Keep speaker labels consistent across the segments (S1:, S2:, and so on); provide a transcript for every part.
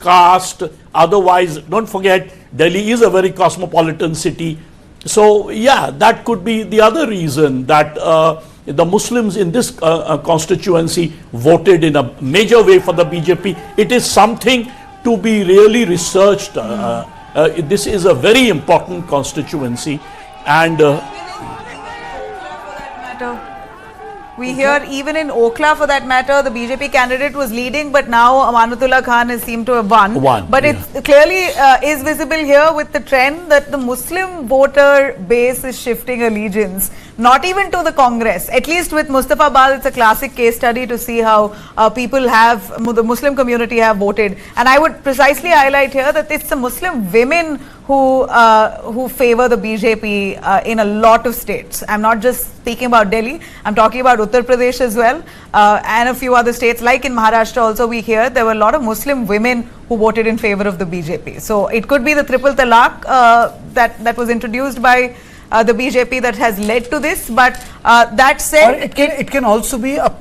S1: caste. Otherwise, don't forget, Delhi is a very cosmopolitan city. So, yeah, that could be the other reason that the Muslims in this constituency voted in a major way for the BJP. It is something to be really researched. This is a very important constituency, and
S2: we hear even in Okhla, for that matter, the BJP candidate was leading, but now Amanatullah Khan has seemed to have won. But it clearly is visible here with the trend that the Muslim voter base is shifting allegiance, not even to the Congress. At least with Mustafabad, it's a classic case study to see how people have, the Muslim community have voted. And I would precisely highlight here that it's the Muslim women who favor the BJP in a lot of states. I'm not just speaking about Delhi, I'm talking about Uttar Pradesh as well, and a few other states, like in Maharashtra also we hear there were a lot of Muslim women who voted in favor of the BJP. So it could be the triple talaq that was introduced by the BJP that has led to this, but that said,
S3: it can also be a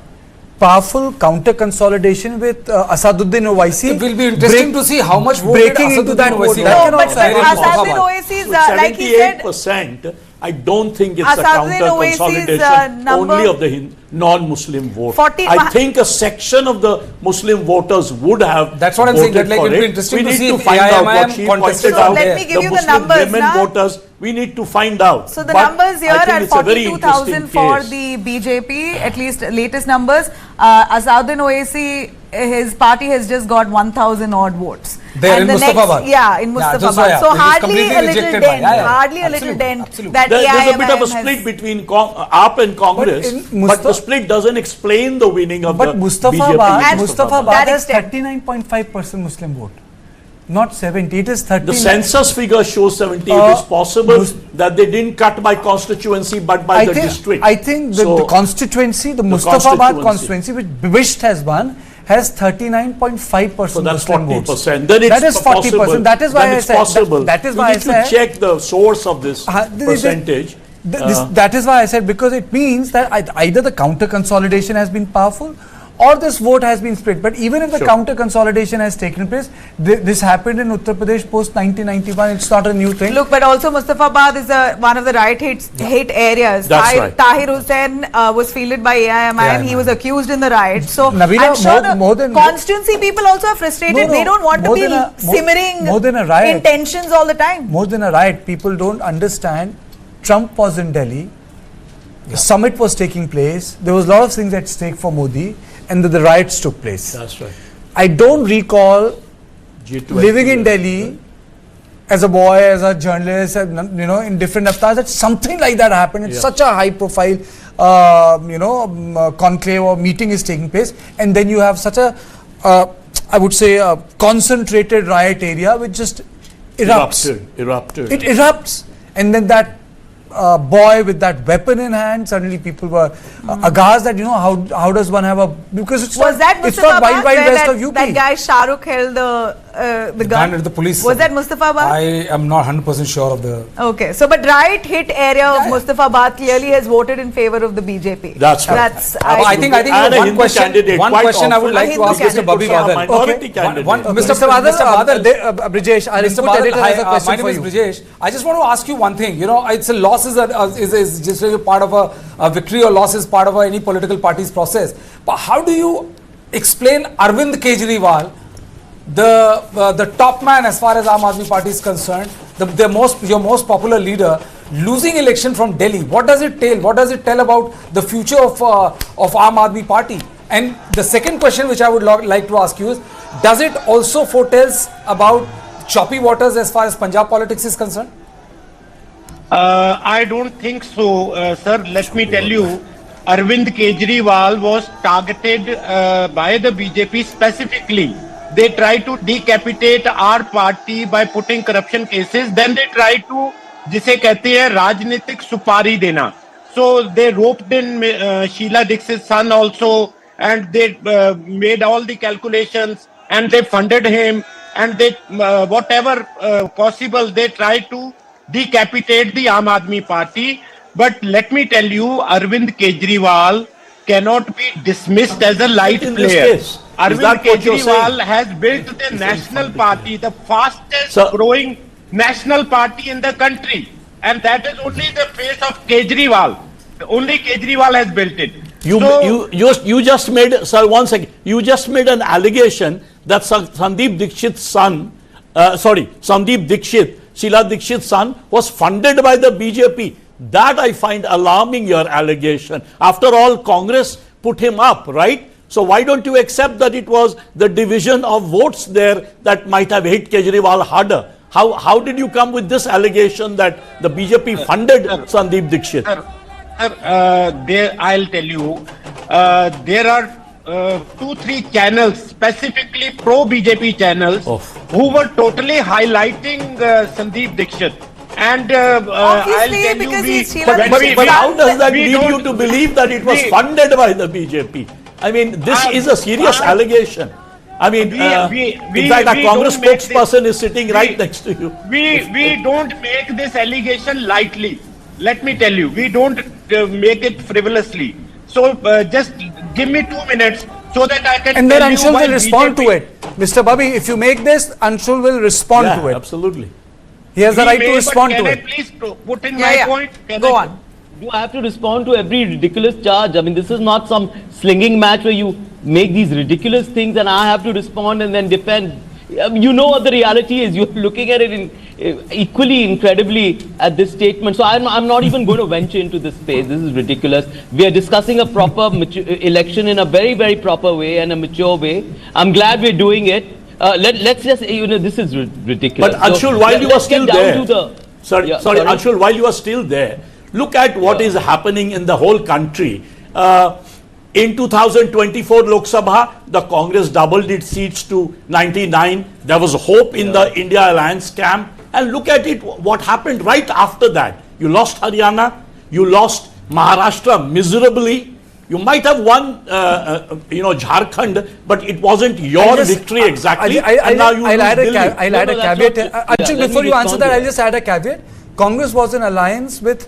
S3: powerful counter consolidation with Asaduddin Owaisi.
S4: It will be interesting to see how much vote
S3: breaking into that vote.
S2: No, but Asaduddin Owaisi is like he said,
S1: 78%. I don't think it's a counter consolidation only of the non-Muslim vote. I think a section of the Muslim voters would have.
S4: That's what I'm saying. That like it will be interesting to see if
S1: find out what she pointed out.
S2: Let me give you the numbers.
S1: Women voters, we need to find out.
S2: So the numbers here are 42,000 for the BJP, at least latest numbers. Asaduddin Owaisi, his party has just got 1,000 odd votes.
S4: There in Mustafabad.
S2: In Mustafabad. So hardly a little dent. Hardly a little dent.
S1: There's a bit of a split between AAP and Congress, but the split doesn't explain the winning of the BJP.
S3: Mustafabad has 39.5% Muslim vote, not 70. It is 30.
S1: The census figure shows 70. It is possible that they didn't cut by constituency but by the district.
S3: I think the constituency, the Mustafabad constituency, which Bisht has won, has 39.5%
S1: so that's
S3: Muslim
S1: 40%.
S3: votes.
S1: Then
S3: that is 40%.
S1: Possible.
S3: That is why I said. That is why I said.
S1: You need to check the source of this percentage.
S3: That is why I said, because it means that either the counter consolidation has been powerful or this vote has been split. But even if the counter consolidation has taken place, this happened in Uttar Pradesh post 1991. It's not a new thing.
S2: Look, but also Mustafabad is one of the riot hit areas.
S1: That's right.
S2: Tahir Hussain was fielded by AIMI and he was accused in the riot. So
S3: Navina,
S2: I'm sure the constituency people also are frustrated. They don't want to be simmering in tensions all the time.
S3: More than a riot, people don't understand. Trump was in Delhi. The summit was taking place. There was a lot of things at stake for Modi, and the riots took place.
S1: That's right.
S3: I don't recall living in Delhi as a boy, as a journalist, in different avatars, that something like that happened. It's such a high-profile, conclave or meeting is taking place, and then you have such a, I would say, a concentrated riot area which just erupts.
S1: Erupted.
S3: It erupts, and then that boy with that weapon in hand, suddenly people were aghast that, how does one have a, because it's not wild west of UP.
S2: That guy Shahrukh held the gun
S4: at the police.
S2: Was that Mustafabad?
S4: I am not 100% sure of the...
S2: Okay, so but riot hit area of Mustafabad clearly has voted in favor of the BJP.
S1: That's right.
S4: I think one question I would like to ask Mr. Babbi Badal. Mr. Badal,
S3: Brijesh,
S4: my name is Brijesh. I just want to ask you one thing. It's a loss is just a part of a victory, or loss is part of any political party's process. But how do you explain Arvind Kejriwal, the top man as far as Aam Aadmi Party is concerned, your most popular leader, losing election from Delhi? What does it tell? What does it tell about the future of Aam Aadmi Party? And the second question which I would like to ask you is, does it also foretells about choppy waters as far as Punjab politics is concerned?
S5: I don't think so, sir. Let me tell you, Arvind Kejriwal was targeted by the BJP specifically. They tried to decapitate our party by putting corruption cases. Then they tried to, जिसे कहते हैं राजनीतिक सुपारी देना. So they roped in Sheila Dixit's son also, and they made all the calculations, and they funded him, and they whatever possible they tried to decapitate the Aam Aadmi Party. But let me tell you, Arvind Kejriwal cannot be dismissed as a light
S1: In this
S5: player.
S1: case, is
S5: Arvind
S1: that what you're
S5: Kejriwal
S1: saying?
S5: has built the national party, the fastest
S1: Sir.
S5: growing national party in the country. And that is only the face of Kejriwal. Only Kejriwal has built it.
S1: You just made, sir, one second. You just made an allegation that Sandeep Dixit's son, Sandeep Dixit, Sheila Dixit's son, was funded by the BJP. That I find alarming, your allegation. After all, Congress put him up, right? So why don't you accept that it was the division of votes there that might have hit Kejriwal harder? How did you come with this allegation that the BJP funded Sandeep Dixit?
S5: I'll tell you, there are 2-3 channels, specifically pro-BJP channels, who were totally highlighting Sandeep Dixit. And I'll
S2: Obviously,
S5: tell
S2: because
S5: you,
S2: he's Sheila
S1: But how does that
S5: we
S1: lead you
S5: don't-
S1: to believe that it was
S5: we-
S1: funded by the BJP? I mean, this is a serious allegation. I mean, in fact, a Congress
S5: don't make this-
S1: spokesperson is sitting right next to you.
S5: We don't make this allegation lightly. Let me tell you, we don't make it frivolously. So just give me 2 minutes so that I can
S3: And then
S5: tell you
S3: Anshul
S5: why
S3: will respond to
S5: BJP
S3: it. Mr. Bobby, if you make this, Anshul will respond to
S1: Yeah,
S3: it.
S1: absolutely.
S3: He has the
S5: He
S3: right
S5: may,
S3: to
S5: but
S3: respond
S5: can
S3: to
S5: I
S3: it.
S5: please put in
S2: Yeah,
S5: my
S2: yeah.
S5: point?
S2: Go on.
S6: Do I have to respond to every ridiculous charge? I mean, this is not some slinging match where you make these ridiculous things and I have to respond and then defend. You know what the reality is. You're looking at it equally incredibly at this statement. So I'm not even going to venture into this space. This is ridiculous. We are discussing a proper election in a very, very proper way and a mature way. I'm glad we're doing it. Let's just, this is ridiculous.
S1: But Anshul, while you are
S6: let's
S1: still
S6: get down
S1: there,
S6: to the-
S1: sorry,
S6: Yeah,
S1: Anshul, while you are still there, look at what is happening in the whole country. In 2024 Lok Sabha, the Congress doubled its seats to 99. There was hope in the India Alliance camp. And look at it, what happened right after that. You lost Haryana, you lost Maharashtra miserably. You might have won, Jharkhand, but it wasn't your victory exactly.
S3: I'll add a caveat. Anshul,
S6: let
S3: before
S6: me
S3: you answer
S6: respond
S3: that,
S6: to
S3: I'll
S6: it.
S3: just add a caveat. Congress was in alliance with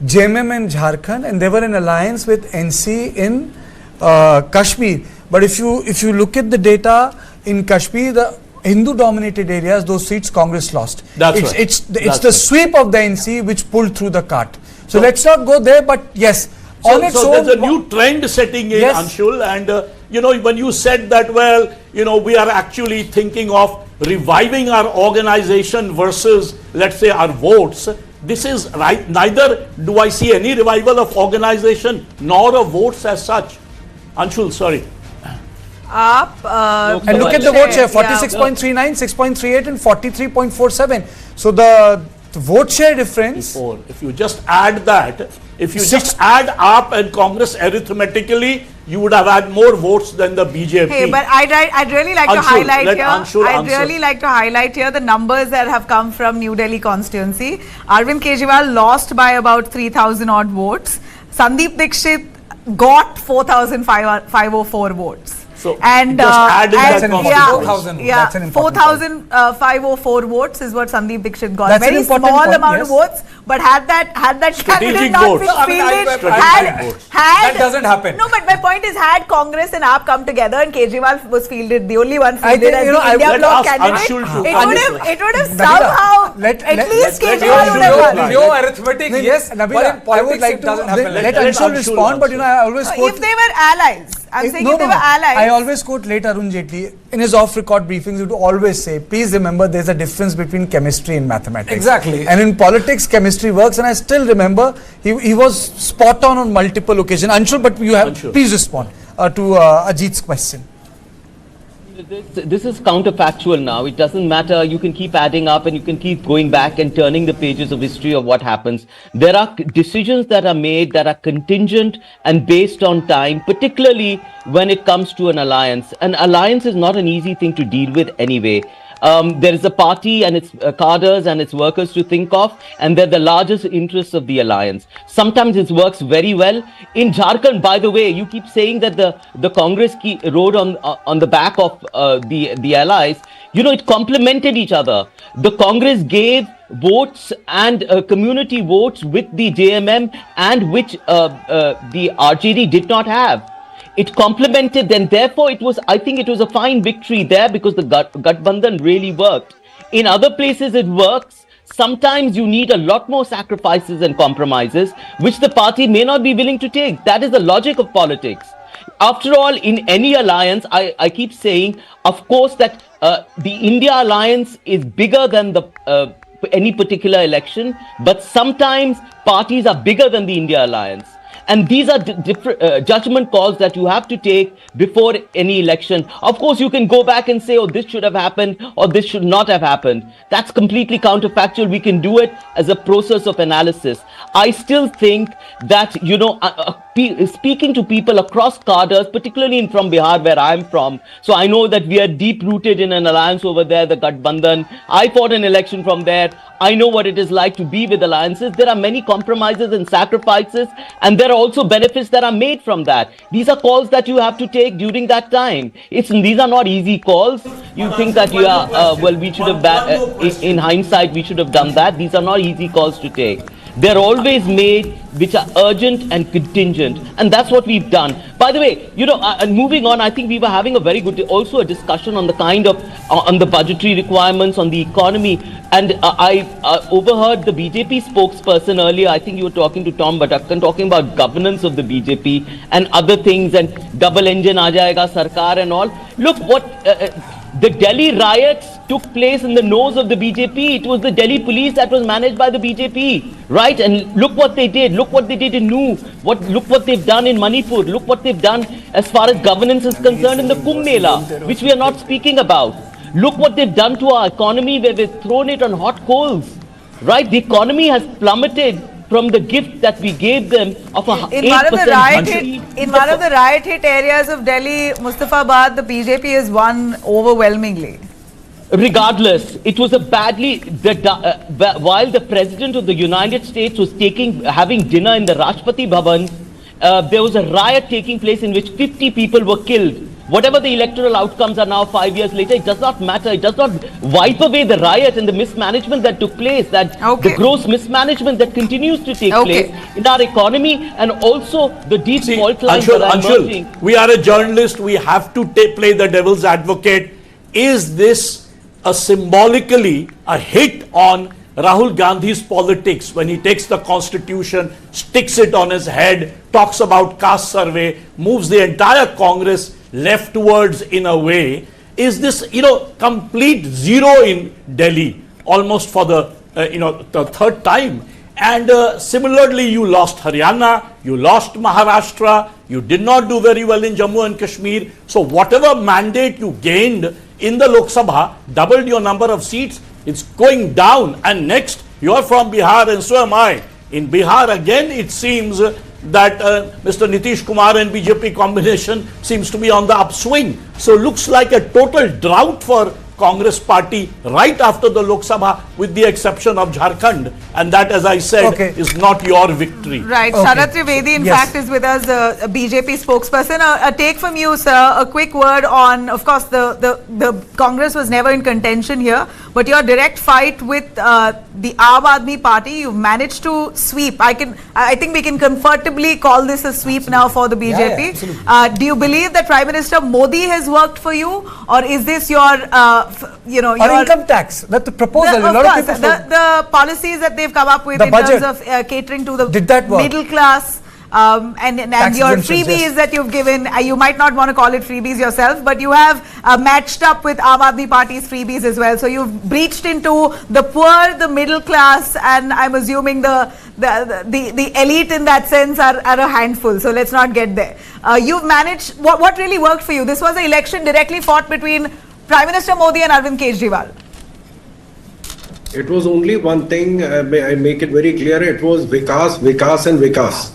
S3: JMM in Jharkhand, and they were in alliance with NC in Kashmir. But if you look at the data in Kashmir, the Hindu-dominated areas, those seats Congress lost.
S1: That's right.
S3: It's
S1: That's
S3: the
S1: right.
S3: sweep of the NC which pulled through the cart. So let's not go there. But yes, on its
S1: So
S3: own,
S1: there's a new trend setting in,
S3: Yes.
S1: Anshul, and when you said that, we are actually thinking of reviving our organization versus, let's say, our votes. This is right. Neither do I see any revival of organization nor of votes as such. Anshul, sorry.
S3: and look at the vote share: 46.39, 6.38, and 43.47. So the vote share difference.
S1: Or if you just add that, if you just add AAP and Congress arithmetically, you would have had more votes than the BJP.
S2: Hey, but I'd really like to
S1: Anshul,
S2: highlight
S1: let
S2: here.
S1: Anshul
S2: I'd
S1: answer.
S2: really like to highlight here the numbers that have come from New Delhi constituency. Arvind Kejriwal lost by about 3,000 odd votes. Sandeep Dixit got 4,504 votes.
S1: So,
S2: and
S1: just add in
S3: That's
S1: that
S3: an
S2: yeah,
S3: important point.
S2: yeah,
S3: That's an important point.
S2: 4,504 votes is what Sandeep Dixit got.
S3: That's an
S2: Very
S3: important
S2: small
S3: point,
S2: amount
S3: yes.
S2: of votes, but had that candidate not
S1: votes.
S2: been
S1: No,
S4: I mean,
S2: fielded,
S1: Strategic votes.
S4: That doesn't happen.
S2: No, but my point is, had Congress and AAP come together and Kejriwal was fielded, the only one fielded
S3: think,
S2: as
S3: you know,
S2: the
S3: I
S2: India
S3: would
S2: bloc
S1: ask
S2: candidate,
S1: Anshul to
S2: it would have
S3: Nabila,
S2: somehow,
S3: let-
S2: at
S3: let-
S2: least
S1: let-
S2: Kejriwal
S1: let
S2: would
S1: Anshul
S2: have
S1: go.
S2: won.
S4: Pure arithmetic, yes,
S3: Nabila,
S4: but in
S3: I would
S4: politics
S3: like
S4: it
S3: to
S4: doesn't happen.
S3: let
S1: Let
S3: Anshul
S1: Anshul
S3: respond, but
S1: answer.
S3: I always quote.
S2: If they were allies, I'm saying if they were allies.
S3: I always quote late Arun Jaitley in his off-record briefings. He would always say, "Please remember, there's a difference between chemistry and mathematics."
S4: Exactly.
S3: And in politics, chemistry works. And I still remember he was spot on multiple occasions. Anshul, but you have
S1: Anshul.
S3: please respond to Ajit's question.
S6: This is counterfactual now. It doesn't matter. You can keep adding up and you can keep going back and turning the pages of history of what happens. There are decisions that are made that are contingent and based on time, particularly when it comes to an alliance. An alliance is not an easy thing to deal with anyway. There is a party and its cadres and its workers to think of, and they're the largest interests of the alliance. Sometimes it works very well. In Jharkhand, by the way, you keep saying that the Congress rode on the back of the allies. It complemented each other. The Congress gave votes and community votes with the JMM, and which the RJD did not have. It complemented, and therefore I think it was a fine victory there, because the Gathbandhan really worked. In other places it works. Sometimes you need a lot more sacrifices and compromises, which the party may not be willing to take. That is the logic of politics. After all, in any alliance, I keep saying, of course, that the India alliance is bigger than the any particular election, but sometimes parties are bigger than the India alliance. And these are different judgment calls that you have to take before any election. Of course, you can go back and say, oh, this should have happened or this should not have happened. That's completely counterfactual. We can do it as a process of analysis. I still think that, speaking to people across cadres, particularly from Bihar, where I'm from, so I know that we are deep rooted in an alliance over there, the Gathbandhan. I fought an election from there. I know what it is like to be with alliances. There are many compromises and sacrifices, and there are also benefits that are made from that. These are calls that you have to take during that time. These are not easy calls. You think that we should have, in hindsight, we should have done that. These are not easy calls to take. They're always made which are urgent and contingent, and that's what we've done. By the way, and moving on, I think we were having a very good, also a discussion on the kind of, on the budgetary requirements, on the economy, and I overheard the BJP spokesperson earlier. I think you were talking to Tom Bhatakkan, talking about governance of the BJP and other things, and double engine aa jayega sarkar and all. Look, the Delhi riots took place in the nose of the BJP. It was the Delhi police that was managed by the BJP, right? And look what they did. Look what they did in Nuh. Look what they've done in Manipur. Look what they've done as far as governance is concerned in the Kumbh Mela, which we are not speaking about. Look what they've done to our economy, where we've thrown it on hot coals, right? The economy has plummeted from the gift that we gave them of a 8%.
S2: In one of the riot hit areas of Delhi, Mustafabad, the BJP has won overwhelmingly.
S6: Regardless, it was a badly, while the President of the United States was having dinner in the Rashtrapati Bhavan, there was a riot taking place in which 50 people were killed. Whatever the electoral outcomes are now 5 years later, it does not matter. It does not wipe away the riot and the mismanagement that took place, the gross mismanagement that continues to take place in our economy, and also the deep fault lines that are emerging.
S1: We are a journalist. We have to play the devil's advocate. Is this symbolically a hit on Rahul Gandhi's politics when he takes the constitution, sticks it on his head, talks about caste survey, moves the entire Congress leftwards in a way? Is this, complete zero in Delhi almost for the third time? And similarly, you lost Haryana, you lost Maharashtra, you did not do very well in Jammu and Kashmir. So whatever mandate you gained in the Lok Sabha, doubled your number of seats, it's going down. And next, you are from Bihar and so am I. In Bihar, again, it seems that Mr. Nitish Kumar and BJP combination seems to be on the upswing. So looks like a total drought for Congress party right after the Lok Sabha, with the exception of Jharkhand, and that, as I said, is not your victory.
S2: Right. Sharath Trivedi, in fact, is with us, a BJP spokesperson. A take from you, sir. A quick word on, of course, the Congress was never in contention here, but your direct fight with the Aam Aadmi Party, you've managed to sweep. I think we can comfortably call this a sweep now for the BJP.
S3: Yeah,
S2: do you believe that Prime Minister Modi has worked for you, or is this your your
S3: income tax, that the proposal,
S2: the policies that they've come up with in terms of catering to the middle class, and your freebies that you've given, you might not want to call it freebies yourself, but you have matched up with Aam Aadmi Party's freebies as well. So you've breached into the poor, the middle class, and I'm assuming the elite in that sense are a handful. So let's not get there. You've managed, what really worked for you? This was an election directly fought between Prime Minister Modi and Arvind Kejriwal.
S7: It was only one thing, I make it very clear, it was Vikas, Vikas and Vikas.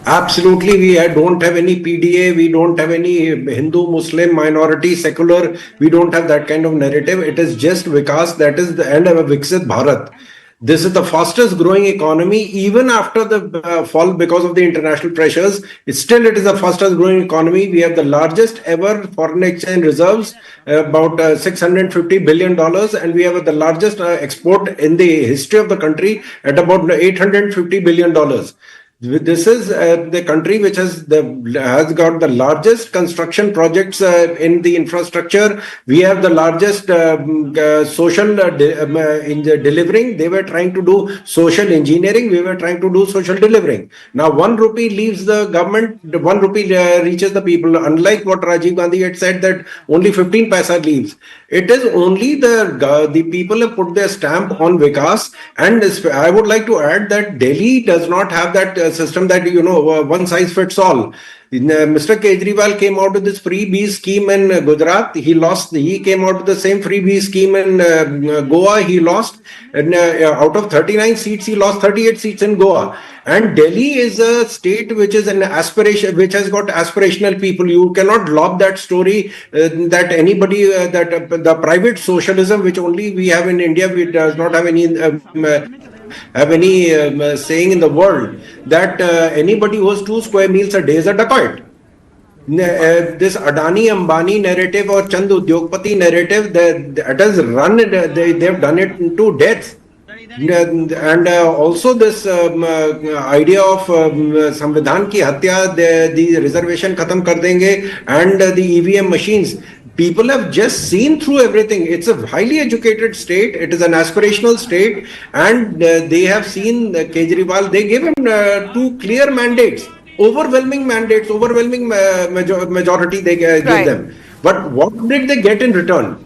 S7: Absolutely, we don't have any PDA, we don't have any Hindu, Muslim, minority, secular, we don't have that kind of narrative. It is just Vikas, that is the end of a Viksit Bharat. This is the fastest growing economy, even after the fall because of the international pressures. It is the fastest growing economy. We have the largest ever foreign exchange reserves, about $650 billion, and we have the largest export in the history of the country at about $850 billion. This is the country which has got the largest construction projects in the infrastructure. We have the largest social in the delivering. They were trying to do social engineering. We were trying to do social delivering. Now 1 rupee leaves the government, 1 rupee reaches the people. Unlike what Rajiv Gandhi had said, that only 15 paisa leaves. It is only the people have put their stamp on Vikas. And I would like to add that Delhi does not have that system that, one size fits all. Mr. Kejriwal came out with this free bee scheme in Gujarat. He lost. He came out with the same free bee scheme in Goa. He lost. And out of 39 seats, he lost 38 seats in Goa. And Delhi is a state which is an aspiration, which has got aspirational people. You cannot lob that story that anybody that the private socialism which only we have in India, we does not have any saying in the world that anybody who has 2 square meals a day is a dacoit. This Adani Ambani narrative or Chand Udyogpati narrative that has run, they have done it to death. And also this idea of Samvidhan ki hatya, the reservation khatam kar denge, and the EVM machines. People have just seen through everything. It's a highly educated state. It is an aspirational state, and they have seen Kejriwal. They gave him 2 clear mandates, overwhelming mandates, overwhelming majority they gave them. But what did they get in return?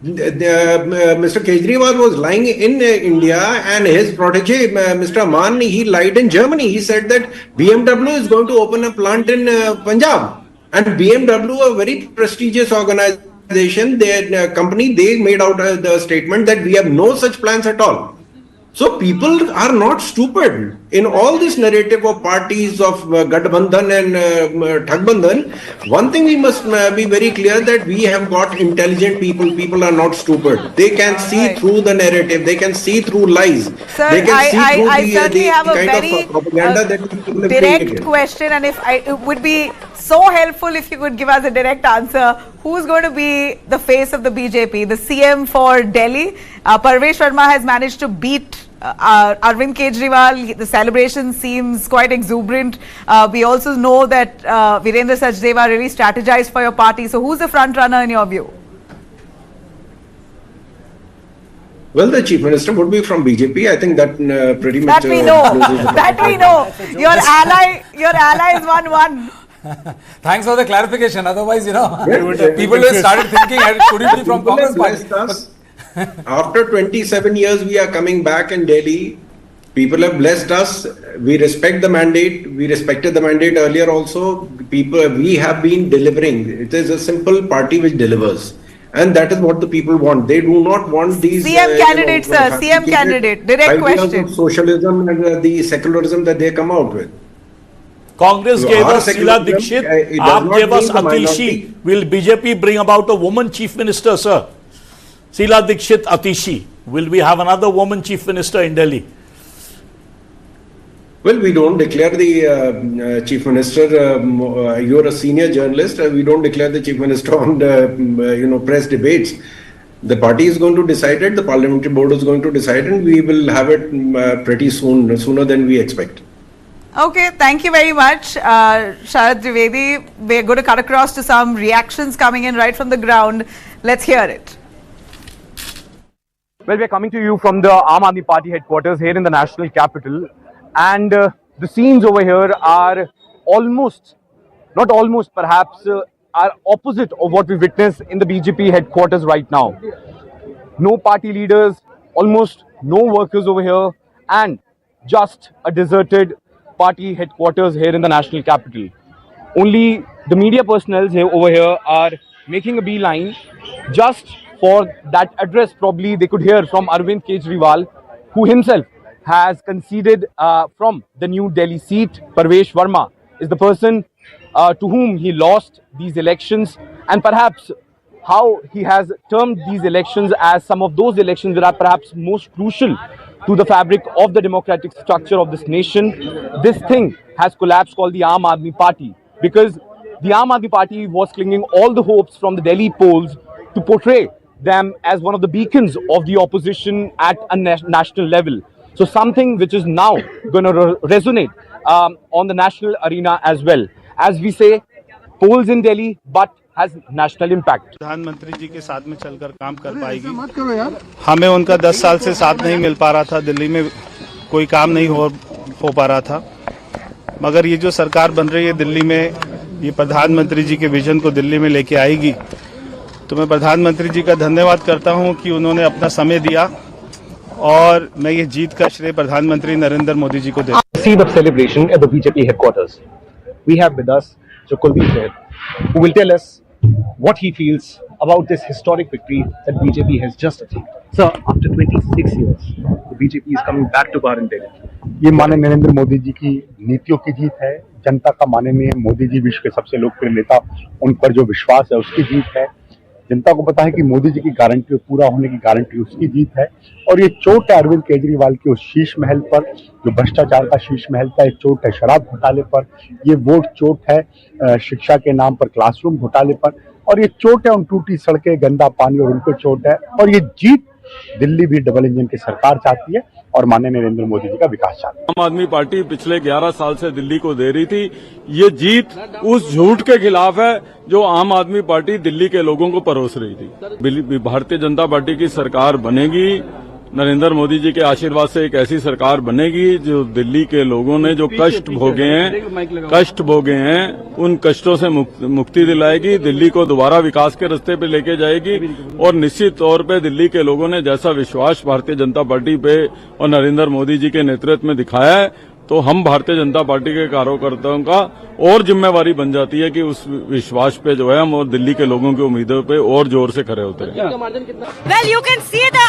S7: Mr. Kejriwal was lying in India, and his protege, Mr. Aman, he lied in Germany. He said that BMW is going to open a plant in Punjab. And BMW, a very prestigious organization, their company, they made out the statement that we have no such plans at all. So people are not stupid. In all this narrative of parties of Gadbandhan and Thagbandhan, one thing we must be very clear that we have got intelligent people. People are not stupid. They can see through the narrative. They can see through lies.
S2: Sir,
S7: they can
S2: I certainly have a
S7: kind
S2: very
S7: of propaganda that people have
S2: direct
S7: created.
S2: question, and it would be so helpful if you could give us a direct answer. Who's going to be the face of the BJP, the CM for Delhi? Parvesh Sharma has managed to beat Arvind Kejriwal. The celebration seems quite exuberant. We also know that Virendra Sachdeva really strategized for your party. So who's the front runner in your view?
S7: Well, the chief minister would be from BJP. I think that pretty much.
S2: That we know. That we know. Your ally is 1-1.
S4: Thanks for the clarification. Otherwise, people have started thinking, could it be from Congress party?
S7: After 27 years, we are coming back in Delhi. People have blessed us. We respect the mandate. We respected the mandate earlier also. We have been delivering. It is a simple party which delivers. And that is what the people want. They do not want these
S2: CM candidate, sir. CM candidate. Direct question.
S7: Of socialism and the secularism that they come out with.
S1: Congress gave us Sheila Dikshit. AAP gave us Atishi. Will BJP bring about a woman chief minister, sir? Sheila Dikshit, Atishi. Will we have another woman chief minister in Delhi?
S7: Well, we don't declare the chief minister. You're a senior journalist. We don't declare the chief minister on the press debates. The party is going to decide it. The parliamentary board is going to decide, and we will have it pretty soon, sooner than we expect.
S2: Okay, thank you very much, Sharad Trivedi. We're going to cut across to some reactions coming in right from the ground. Let's hear it.
S8: Well, we're coming to you from the Aam Aadmi Party headquarters here in the national capital. And the scenes over here are almost, not almost, perhaps, are opposite of what we witness in the BJP headquarters right now. No party leaders, almost no workers over here, and just a deserted party headquarters here in the national capital. Only the media personnel over here are making a beeline just for that address probably they could hear from Arvind Kejriwal, who himself has conceded from the New Delhi seat. Parvesh Verma is the person to whom he lost these elections, and perhaps how he has termed these elections as some of those elections that are perhaps most crucial to the fabric of the democratic structure of this nation. This thing has collapsed, called the Aam Aadmi Party, because the Aam Aadmi Party was clinging all the hopes from the Delhi polls to portray them as one of the beacons of the opposition at a national level. So something which is now going to resonate on the national arena as well. As we say, polls in Delhi, but has national impact.
S9: प्रधानमंत्री जी के साथ में चलकर काम कर पाएगी। हमें उनका 10 साल से साथ नहीं मिल पा रहा था, दिल्ली में कोई काम नहीं हो पा रहा था, मगर ये जो सरकार बन रही है दिल्ली में, ये प्रधानमंत्री जी के विजन को दिल्ली में लेके आएगी। तो मैं प्रधानमंत्री जी का धन्यवाद करता हूं कि उन्होंने अपना समय दिया, और मैं ये जीत का श्रेय प्रधानमंत्री नरेंद्र मोदी जी को देता हूं।
S8: Scene of celebration at the BJP headquarters. We have with us Kuldeep Singh, who will tell us what he feels about this historic victory that BJP has just achieved. Sir, after 26 years, the BJP is coming back to power in Delhi.
S10: ये माननीय नरेंद्र मोदी जी की नीतियों की जीत है, जनता का माननीय मोदी जी विश्व के सबसे लोकप्रिय नेता, उन पर जो विश्वास है उसकी जीत है। जनता को पता है कि मोदी जी की गारंटी पूरा होने की गारंटी उसकी जीत है, और ये चोट है अरविंद केजरीवाल की उस शीश महल पर, जो भ्रष्टाचार का शीश महल था। ये चोट है शराब घोटाले पर, ये वोट चोट है शिक्षा के नाम पर क्लासरूम घोटाले पर, और ये चोट है उन टूटी सड़कें, गंदा पानी, और उन पर चोट है। और ये जीत दिल्ली भी डबल इंजन की सरकार चाहती है, और माननीय नरेंद्र मोदी जी का विकास चाहती है।
S11: आम आदमी पार्टी पिछले 11 साल से दिल्ली को दे रही थी। ये जीत उस झूठ के खिलाफ है जो आम आदमी पार्टी दिल्ली के लोगों को परोस रही थी। भारतीय जनता पार्टी की सरकार बनेगी, नरेंद्र मोदी जी के आशीर्वाद से एक ऐसी सरकार बनेगी जो दिल्ली के लोगों ने जो कष्ट भोगे हैं उन कष्टों से मुक्ति दिलाएगी, दिल्ली को दोबारा विकास के रास्ते पे लेके जाएगी। और निश्चित तौर पे दिल्ली के लोगों ने जैसा विश्वास भारतीय जनता पार्टी पे और नरेंद्र मोदी जी के नेतृत्व में दिखाया है, तो हम भारतीय जनता पार्टी के कार्यकर्ताओं का और जिम्मेवारी बन जाती है कि उस विश्वास पे जो है हम और दिल्ली के लोगों की उम्मीदों पे और जोर से खरे होते हैं।
S12: Well, you can see the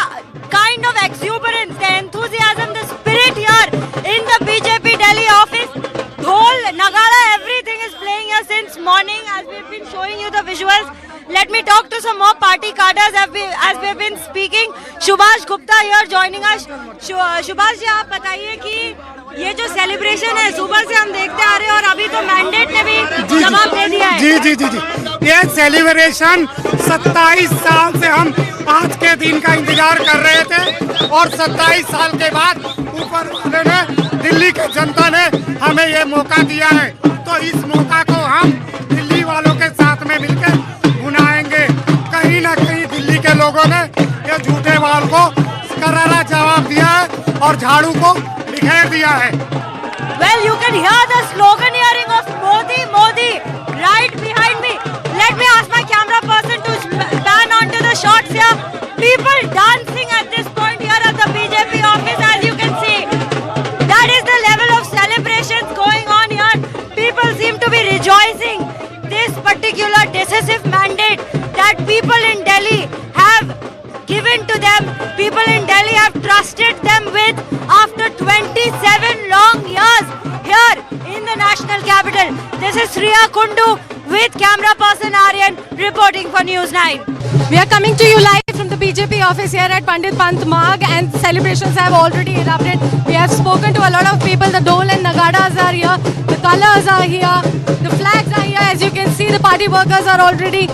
S12: kind of exuberance, the enthusiasm, the spirit here in the BJP Delhi office. Dhol, Nagara, everything is playing here since morning as we've been showing you the visuals. Let me talk to some more party cadres as we've been speaking. Subhash Gupta here joining us. Subhash जी, आप बताइए कि ये जो celebration है सुबह से हम देखते आ रहे हैं और अभी तो मैंडेट ने भी जवाब दे दिया है।
S13: जी, ये सेलिब्रेशन 27 साल से हम आज के दिन का इंतजार कर रहे थे, और 27 साल के बाद ऊपर वाले ने, दिल्ली की जनता ने हमें ये मौका दिया है। तो इस मौका को हम दिल्ली वालों के साथ में मिलकर भुनाएंगे। कहीं ना कहीं दिल्ली के लोगों ने ये झूठे वाल को करारा जवाब दिया है और झाड़ू को बिखेर दिया है।
S12: Well, you can hear the slogan hearing of Modi, Modi, right behind me. Let me ask my camera person to pan onto the shots here. People dancing at this point here at the BJP office, as you can see. That is the level of celebrations going on here. People seem to be rejoicing this particular decisive mandate that people in Delhi have given to them. People in Delhi have trusted them with after 27 long years here in the national capital. This is Sriya Kundu with camera person Arvind reporting for News 9.
S14: We are coming to you live from the BJP office here at Pandit Pant Marg, and celebrations have already erupted. We have spoken to a lot of people. The dole and nagaras are here, the colors are here, the flags are here. As you can see, the party workers are already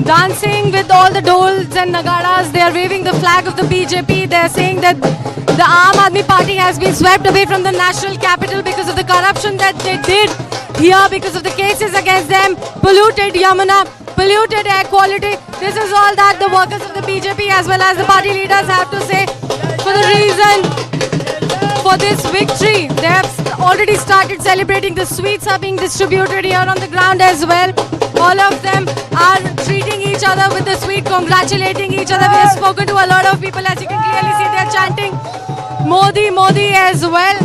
S14: dancing with all the doles and nagaras. They are waving the flag of the BJP. They are saying that the Aam Aadmi Party has been swept away from the national capital because of the corruption that they did here, because of the cases against them, polluted Yamuna, polluted air quality. This is all that the workers of the BJP as well as the party leaders have to say for the reason for this victory. They have already started celebrating. The sweets are being distributed here on the ground as well. All of them are treating each other with the sweet, congratulating each other. We have spoken to a lot of people. As you can clearly see, they are chanting Modi, Modi as well.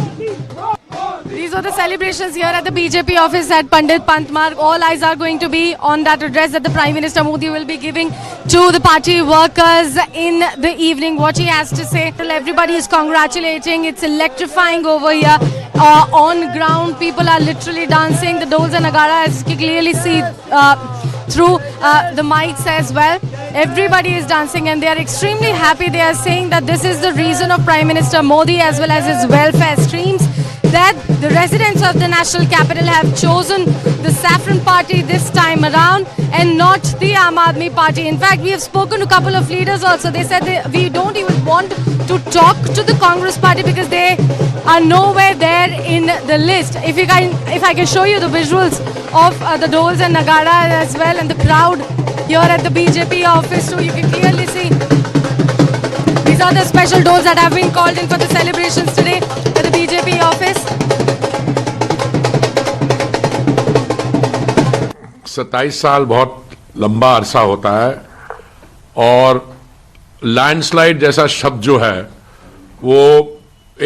S14: These are the celebrations here at the BJP office at Pandit Pant Marg. All eyes are going to be on that address that the Prime Minister Modi will be giving to the party workers in the evening. What he has to say, everybody is congratulating. It's electrifying over here. On ground, people are literally dancing. The doles and nagara, as you can clearly see, through the mics as well. Everybody is dancing and they are extremely happy. They are saying that this is the reason of Prime Minister Modi as well as his welfare streams, that the residents of the national capital have chosen the Saffron Party this time around and not the Aam Aadmi Party. In fact, we have spoken to a couple of leaders also. They said we don't even want to talk to the Congress Party because they are nowhere there in the list. If I can show you the visuals of the doles and nagada as well, and the crowd here at the BJP office too, you can clearly see these are the special doles that have been called in for the celebrations today at the BJP office.
S15: 27 साल बहुत लंबा अरसा होता है और landslide जैसा शब्द जो है वो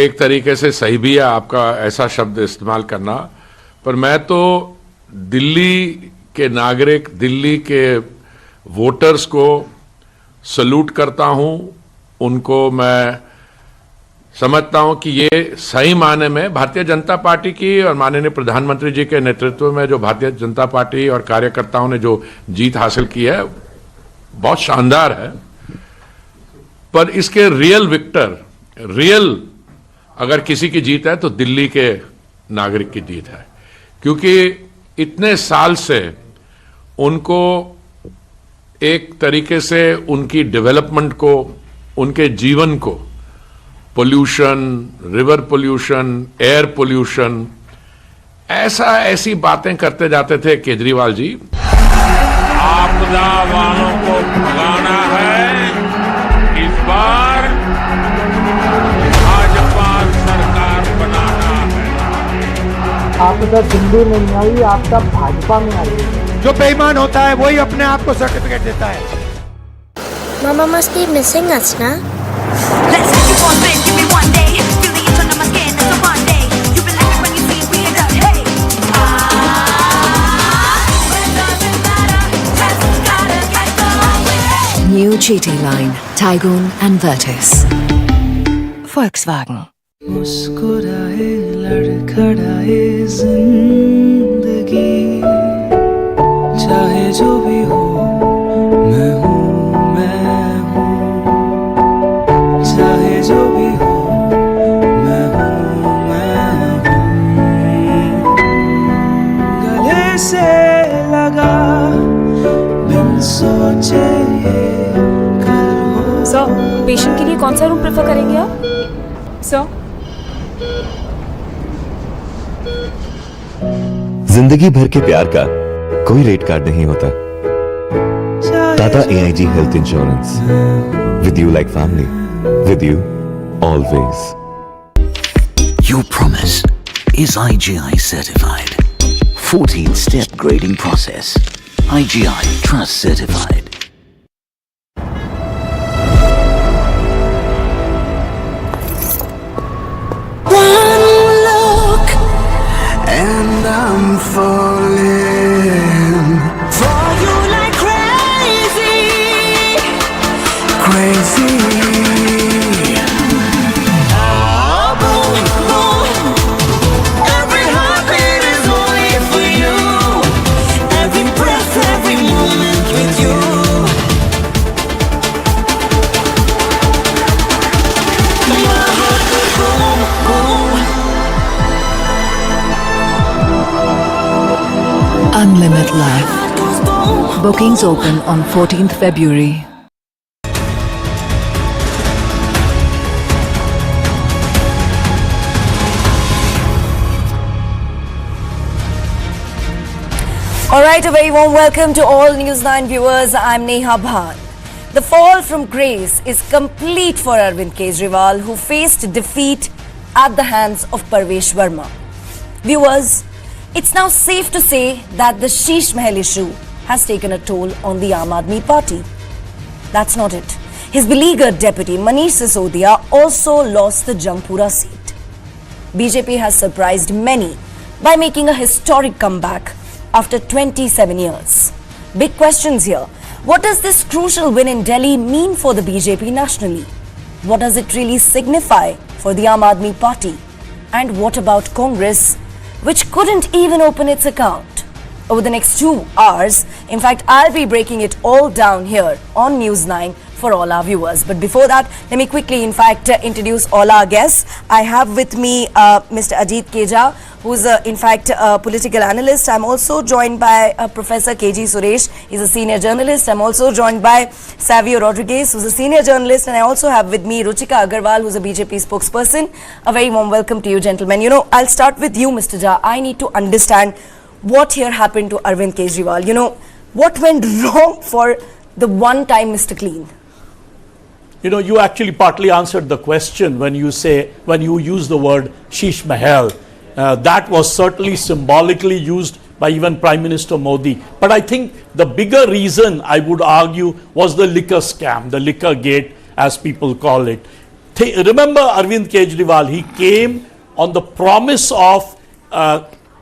S15: एक तरीके से सही भी है आपका ऐसा शब्द इस्तेमाल करना, पर मैं तो दिल्ली के नागरिक, दिल्ली के वोटर्स को सल्यूट करता हूं, उनको मैं समझता हूं कि ये सही मायने में भारतीय जनता पार्टी की और माननीय प्रधानमंत्री जी के नेतृत्व में जो भारतीय जनता पार्टी और कार्यकर्ताओं ने जो जीत हासिल की है बहुत शानदार है। पर इसके रियल विक्टर, रियल अगर किसी की जीत है तो दिल्ली के नागरिक की जीत है, क्योंकि इतने साल से उनको एक तरीके से उनकी डेवलपमेंट को, उनके जीवन को, pollution, river pollution, air pollution, ऐसी बातें करते जाते थे केजरीवाल जी।
S11: आपदा वालों को भगाना है, इस बार भाजपा सरकार बनाना है।
S16: आपदा दिल्ली में नहीं आई, आपदा भाजपा में आई।
S13: जो बेईमान होता है वही अपने आप को सर्टिफिकेट देता है।
S17: Mama must be missing us, na?
S12: Let's take it one thing, give me one day. Feel the itch under my skin, it's a fun day. You believe it when you see we are done, hey. It doesn't matter, just gotta get going.
S18: New GT line, Tygoon and Virtus. Volkswagen.
S19: मुस्कुराए लड़खड़ाए जिंदगी, चाहे जो भी हो मैं हूँ, चाहे जो भी हो मैं हूँ। गले से लगा बिन सोचे कल हो।
S20: सर, पेशेंट के लिए कौन सा रूम प्रेफर करेंगे आप? सर,
S21: जिंदगी भर के प्यार का कोई रेट कार्ड नहीं होता। Tata AIG health insurance, with you like family, with you always.
S22: Your promise is IGI certified. 14-step grading process. IGI Trust certified.
S19: One look and I'm falling for you like crazy, crazy. Oh, boom, boom. Every heartbeat is only for you. Every breath, every moment with you. My heart goes boom, boom.
S18: Unlimited Life. Bookings open on 14th February.
S23: Alright, a very warm welcome to all News 9 viewers. I'm Neha Bhan. The fall from grace is complete for Arvind Kejriwal, who faced defeat at the hands of Parvesh Verma. Viewers, it's now safe to say that the Sheesh Mahal issue has taken a toll on the Aam Aadmi Party. That's not it. His beleaguered deputy Manish Sisodia also lost the Jangpura seat. BJP has surprised many by making a historic comeback after 27 years. Big questions here. What does this crucial win in Delhi mean for the BJP nationally? What does it really signify for the Aam Aadmi Party? And what about Congress, which couldn't even open its account? Over the next 2 hours, In fact, I'll be breaking it all down here on News 9 for all our viewers. But before that, let me quickly, in fact, introduce all our guests. I have with me Mr. Ajit Keja, who's in fact a political analyst. I'm also joined by Professor KG Suresh. He's a senior journalist. I'm also joined by Savio Rodriguez, who's a senior journalist. And I also have with me Ruchika Agarwal, who's a BJP spokesperson. A very warm welcome to you, gentlemen. You know, I'll start with you, Mr. Jha. I need to understand what here happened to Arvind Kejriwal. You know, what went wrong for the one-time Mr. Clean?
S1: You know, you actually partly answered the question when you use the word Sheesh Mahal. That was certainly symbolically used by even Prime Minister Modi. But I think the bigger reason, I would argue, was the liquor scam, the liquor gate, as people call it. Remember Arvind Kejriwal, he came on the promise of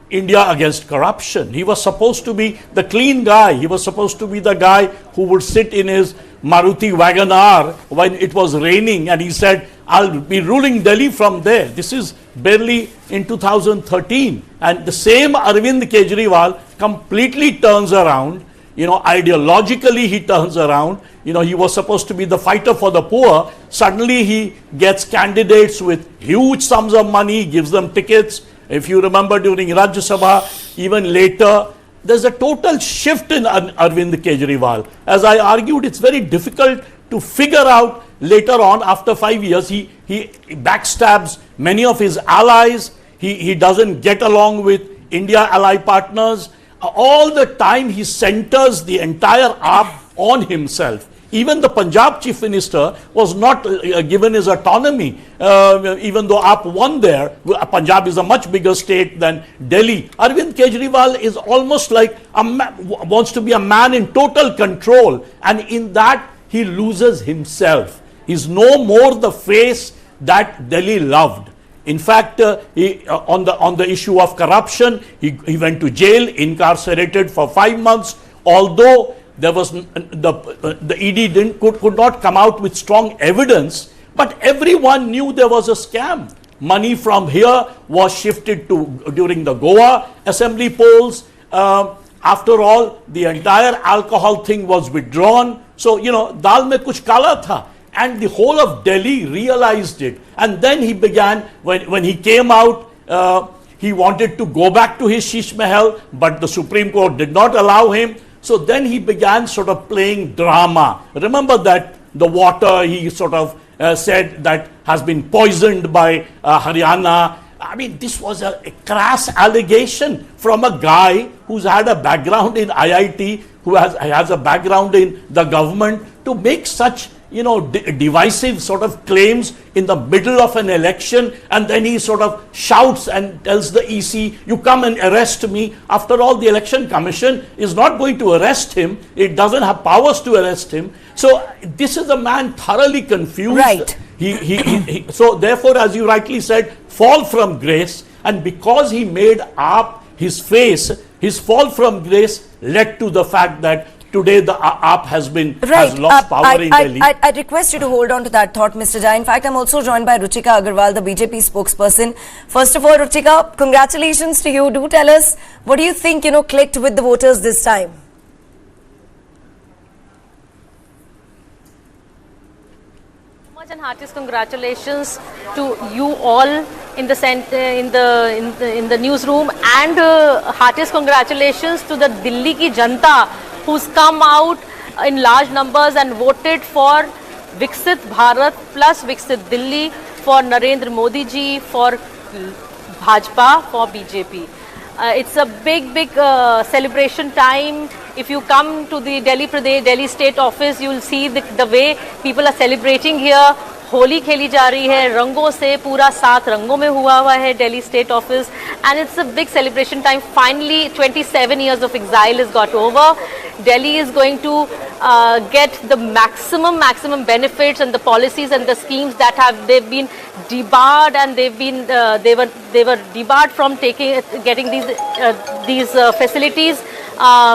S1: India against corruption. He was supposed to be the clean guy. He was supposed to be the guy who would sit in his Maruti Wagonar when it was raining, and he said, I'll be ruling Delhi from there. This is barely in 2013. And the same Arvind Kejriwal completely turns around. You know, ideologically he turns around. You know, he was supposed to be the fighter for the poor. Suddenly he gets candidates with huge sums of money, gives them tickets. If you remember during Rajya Sabha, even later, there's a total shift in Arvind Kejriwal. As I argued, it's very difficult to figure out later on, after 5 years, he backstabs many of his allies. He doesn't get along with India ally partners. All the time he centers the entire AAP on himself. Even the Punjab Chief Minister was not given his autonomy, even though AAP won there. Punjab is a much bigger state than Delhi. Arvind Kejriwal is almost like wants to be a man in total control, and in that he loses himself. He's no more the face that Delhi loved. In fact, on the issue of corruption, he went to jail, incarcerated for 5 months, although there was the ED could not come out with strong evidence, but everyone knew there was a scam. Money from here was shifted to during the Goa assembly polls. After all, the entire alcohol thing was withdrawn. So, you know, dal mein kuch kala tha. And the whole of Delhi realized it. And then he began, when he came out, he wanted to go back to his Sheesh Mahal, but the Supreme Court did not allow him. So then he began sort of playing drama. Remember that the water, he sort of said that has been poisoned by Haryana. I mean, this was a crass allegation from a guy who's had a background in IIT, who has a background in the government, to make such, you know, divisive sort of claims in the middle of an election, and then he sort of shouts and tells the EC, you come and arrest me. After all, the Election Commission is not going to arrest him. It doesn't have powers to arrest him. So this is a man thoroughly confused.
S23: Right.
S1: So therefore, as you rightly said, fall from grace. And because he made AAP his face, his fall from grace led to the fact that today the AAP has lost power in Delhi.
S23: I'd request you to hold on to that thought, Mr. Jha. In fact, I'm also joined by Ruchika Agarwal, the BJP spokesperson. First of all, Ruchika, congratulations to you. Do tell us, what do you think, clicked with the voters this time?
S12: And heartiest congratulations to you all in the newsroom, and heartiest congratulations to the Delhi ki janta who's come out in large numbers and voted for Viksit Bharat plus Viksit Delhi, for Narendra Modi ji, for Bhajpa, for BJP. It's a big celebration time. If you come to the Delhi State Office, you will see the way people are celebrating here. Holi खेली जा रही है रंगों से, पूरा 7 रंगों में हुआ है Delhi State Office, and it's a big celebration time. Finally, 27 years of exile has got over. Delhi is going to get the maximum benefits and the policies and the schemes that they've been debarred, and they were debarred from getting these facilities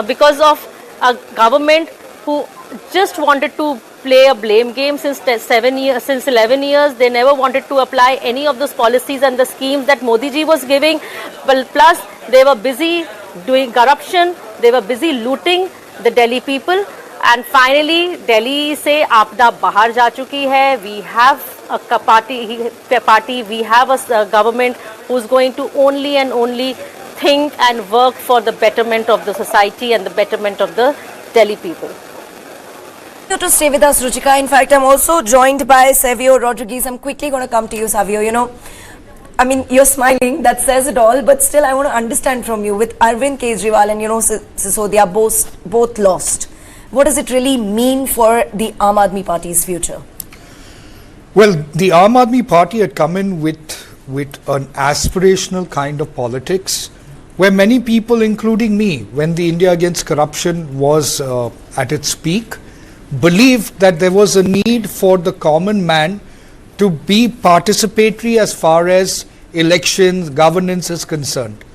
S12: because of a government who just wanted to play a blame game since 11 years. They never wanted to apply any of those policies and the schemes that Modi ji was giving. Well, plus they were busy doing corruption, they were busy looting
S3: the Delhi people. And finally, Delhi se aapda bahar ja chuki hai. We have a party, we have a government who's going to only and only think and work for the betterment of the society and the betterment of the Delhi people.
S23: To stay with us, Ruchika. In fact, I'm also joined by Savio Rodriguez. I'm quickly going to come to you, Savio. You know, I mean, you're smiling, that says it all, but still I want to understand from you, with Arvind Kejriwal and, you know, Sisodia both lost, what does it really mean for the Aam Aadmi Party's future?
S5: Well, the Aam Aadmi Party had come in with an aspirational kind of politics, where many people, including me, when the India Against Corruption was at its peak, believed that there was a need for the common man to be participatory as far as elections, governance is concerned.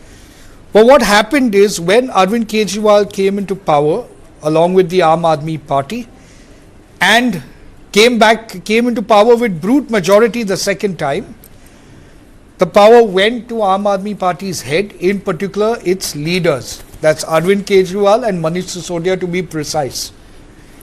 S5: But what happened is, when Arvind Kejriwal came into power, along with the Aam Aadmi Party, and came into power with brute majority the second time, the power went to Aam Aadmi Party's head, in particular its leaders. That's Arvind Kejriwal and Manish Sisodia, to be precise.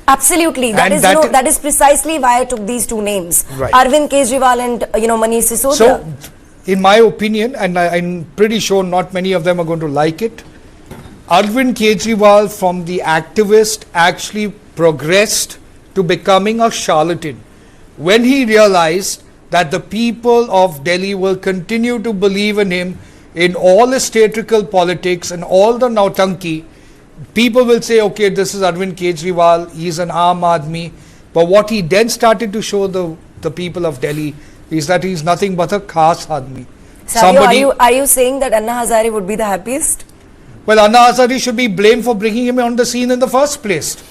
S23: Absolutely. That is precisely why I took these two names.
S5: Right.
S23: Arvind Kejriwal and, you know, Manish Sisodia.
S5: So, in my opinion, and I'm pretty sure not many of them are going to like it, Arvind Kejriwal from the activist actually progressed to becoming a charlatan when he realized that the people of Delhi will continue to believe in him in all his theatrical politics and all the nautanki. People will say, okay, this is Arvind Kejriwal, he's an Aam Aadmi. But what he then started to show the people of Delhi is that he's nothing but a khas Aadmi.
S23: Are you saying that Anna Hazare would be the happiest?
S5: Well, Anna Hazare should be blamed for bringing him on the scene in the first place.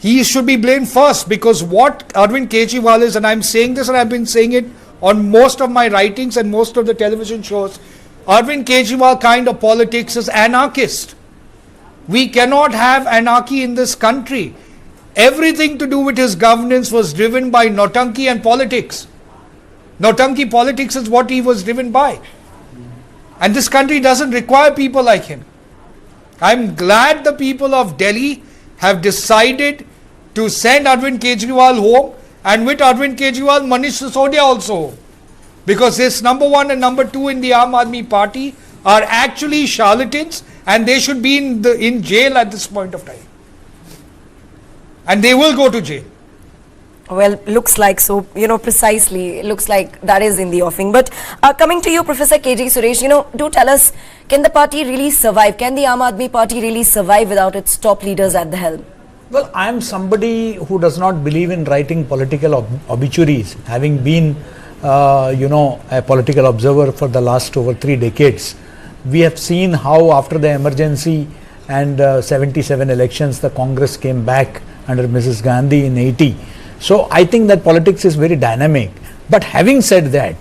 S5: He should be blamed first, because what Arvind Kejriwal is, and I'm saying this and I've been saying it on most of my writings and most of the television shows, Arvind Kejriwal kind of politics is anarchist. We cannot have anarchy in this country. Everything to do with his governance was driven by Nautanki and politics. Nautanki politics is what he was driven by. And this country doesn't require people like him. I'm glad the people of Delhi have decided to send Arvind Kejriwal home, and with Arvind Kejriwal, Manish Sisodia also home. Because this number 1 and number 2 in the Aam Aadmi Party are actually charlatans, and they should be in jail at this point of time. And they will go to jail.
S23: Well, looks like so, you know, precisely, it looks like that is in the offing. But coming to you, Professor KG Suresh, you know, do tell us, can the party really survive? Can the Aam Aadmi Party really survive without its top leaders at the helm?
S6: Well, I am somebody who does not believe in writing political obituaries, having been, you know, a political observer for the last over 3 decades. We have seen how after the emergency and 77 elections, the Congress came back under Mrs. Gandhi in 80. So I think that politics is very dynamic. But having said that,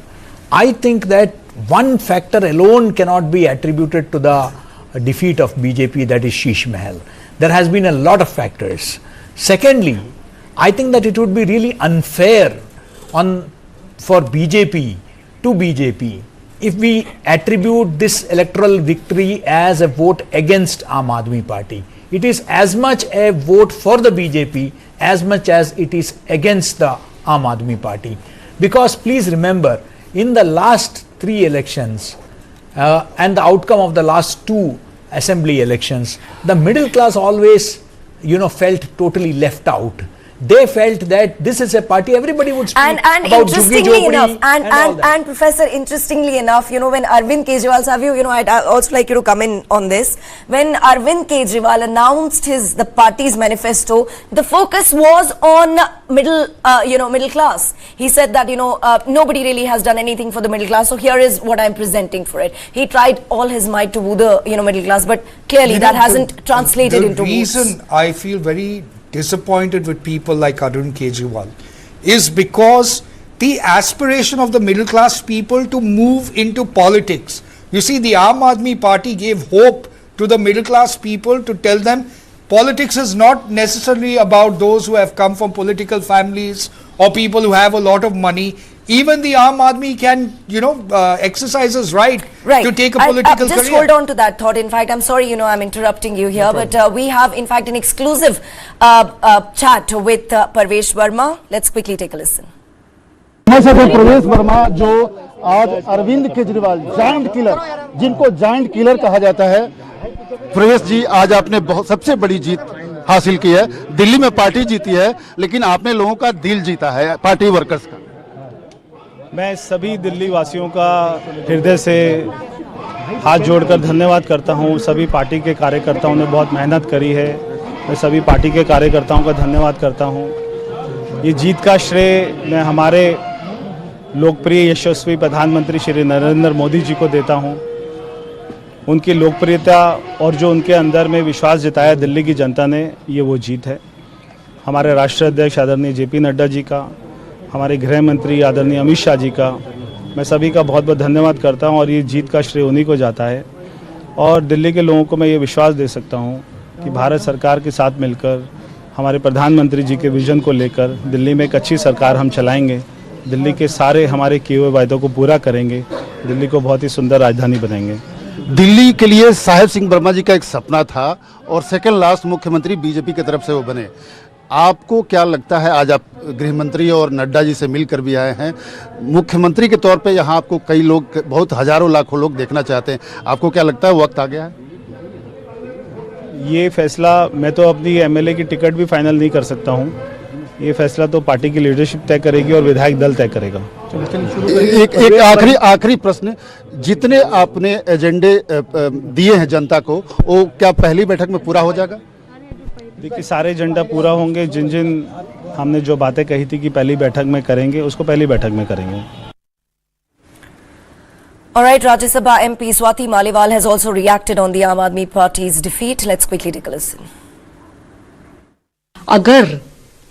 S6: I think that one factor alone cannot be attributed to the defeat of BJP, that is Sheesh Mahal. There has been a lot of factors. Secondly, I think that it would be really unfair for BJP to BJP if we attribute this electoral victory as a vote against Aam Aadmi Party. It is as much a vote for the BJP as much as it is against the Aam Aadmi Party. Because please remember, in the last 3 elections and the outcome of the last 2 assembly elections, the middle class always, you know, felt totally left out. They felt that this is a party everybody would speak
S23: and
S6: about.
S23: Interestingly enough, and Professor, interestingly enough, you know, when Arvind Kejriwal, Savio, you know, I'd also like you to come in on this. When Arvind Kejriwal announced the party's manifesto, the focus was on middle class. He said that, you know, nobody really has done anything for the middle class, so here is what I'm presenting for it. He tried all his might to woo the, you know, middle class, but clearly that hasn't translated into votes.
S5: The reason I feel very disappointed with people like Arvind Kejriwal is because the aspiration of the middle class people to move into politics. You see, the Aam Aadmi Party gave hope to the middle class people to tell them Politics is not necessarily about those who have come from political families or people who have a lot of money. Even the Aam Aadmi can, exercise his right to take a political
S23: just
S5: career.
S23: hold on to that thought. In fact, I'm sorry, I'm interrupting you here, but we have, in fact, an exclusive chat with Parvesh Verma. Let's quickly take a listen.
S2: प्रवेश वर्मा जो आज Arvind Kejriwal giant killer, जिनको giant killer कहा जाता है, प्रवेश जी आज आपने सबसे बड़ी जीत हासिल की है। दिल्ली में पार्टी जीती है, लेकिन आपने लोगों का दिल जीता है, पार्टी वर्कर्स का।
S9: मैं सभी दिल्ली वासियों का हृदय से हाथ जोड़कर धन्यवाद करता हूं। सभी पार्टी के कार्यकर्ताओं ने बहुत मेहनत करी है। मैं सभी पार्टी के कार्यकर्ताओं का धन्यवाद करता हूं। ये जीत का श्रेय मैं हमारे लोकप्रिय यशस्वी प्रधानमंत्री श्री नरेंद्र मोदी जी को देता हूं। उनकी लोकप्रियता और जो उनके अंदर में विश्वास जताया दिल्ली की जनता ने, ये वो जीत है। हमारे राष्ट्रीय अध्यक्ष आदरणीय जेपी नड्डा जी का, हमारे गृह मंत्री आदरणीय अमित शाह जी का, मैं सभी का बहुत बहुत धन्यवाद करता हूं। और ये जीत का श्रेय उन्हीं को जाता है। और दिल्ली के लोगों को मैं ये विश्वास दे सकता हूं कि भारत सरकार के साथ मिलकर हमारे प्रधानमंत्री जी के विजन को लेकर दिल्ली में एक अच्छी सरकार हम चलाएंगे। दिल्ली के सारे हमारे किए हुए वायदों को पूरा करेंगे। दिल्ली को बहुत ही सुंदर राजधानी बनाएंगे।
S2: दिल्ली के लिए साहेब सिंह वर्मा जी का एक सपना था और सेकंड लास्ट मुख्यमंत्री बीजेपी की तरफ से वो बने। आपको क्या लगता है, आज आप गृह मंत्री और नड्डा जी से मिलकर भी आए हैं, मुख्यमंत्री के तौर पे यहाँ आपको कई लोग, बहुत हजारों लाखों लोग देखना चाहते हैं, आपको क्या लगता है वक्त आ गया है?
S9: ये फैसला, मैं तो अपनी एमएलए की टिकट भी फाइनल नहीं कर सकता हूँ। ये फैसला तो पार्टी की लीडरशिप तय करेगी और विधायक दल तय करेगा।
S2: एक आखिरी प्रश्न, जितने आपने एजेंडे दिए हैं जनता को, वो क्या पहली बैठक में पूरा हो जाएगा?
S9: देखिए, सारे एजेंडा पूरा होंगे। जिन जिन हमने जो बातें कही थी कि पहली बैठक में करेंगे, उसको पहली बैठक में करेंगे।
S23: All right, Rajya Sabha MP Swati Maliwal has also reacted on the Aam Aadmi Party's defeat. Let's quickly take a listen.
S4: अगर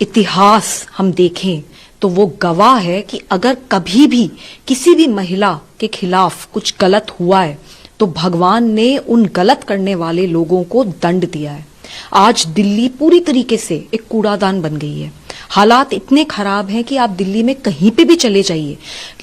S4: इतिहास हम देखें तो वो गवाह है कि अगर कभी भी किसी भी महिला के खिलाफ कुछ गलत हुआ है तो भगवान ने उन गलत करने वाले लोगों को दंड दिया है। आज दिल्ली पूरी तरीके से एक कूड़ादान बन गई है। हालात इतने खराब हैं कि आप दिल्ली में कहीं पे भी चले जाइए,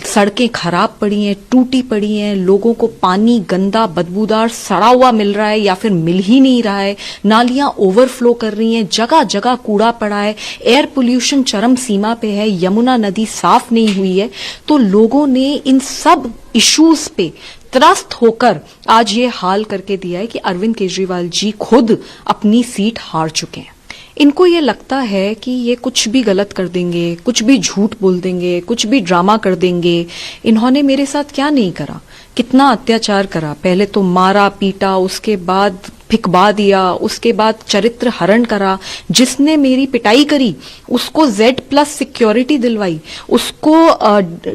S4: सड़कें खराब पड़ी हैं, टूटी पड़ी हैं, लोगों को पानी गंदा, बदबूदार, सड़ा हुआ मिल रहा है या फिर मिल ही नहीं रहा है, नालियां ओवरफ्लो कर रही हैं, जगह जगह कूड़ा पड़ा है, एयर पोल्यूशन चरम सीमा पे है, यमुना नदी साफ नहीं हुई है। तो लोगों ने इन सब इश्यूज पे त्रस्त होकर आज ये हाल करके दिया है कि अरविंद केजरीवाल जी खुद अपनी सीट हार चुके हैं। इनको ये लगता है कि ये कुछ भी गलत कर देंगे, कुछ भी झूठ बोल देंगे, कुछ भी ड्रामा कर देंगे। इन्होंने मेरे साथ क्या नहीं करा, कितना अत्याचार करा। पहले तो मारा पीटा, उसके बाद फिकवा दिया, उसके बाद चरित्र हरण करा। जिसने मेरी पिटाई करी उसको Z+ सिक्योरिटी दिलवाई, उसको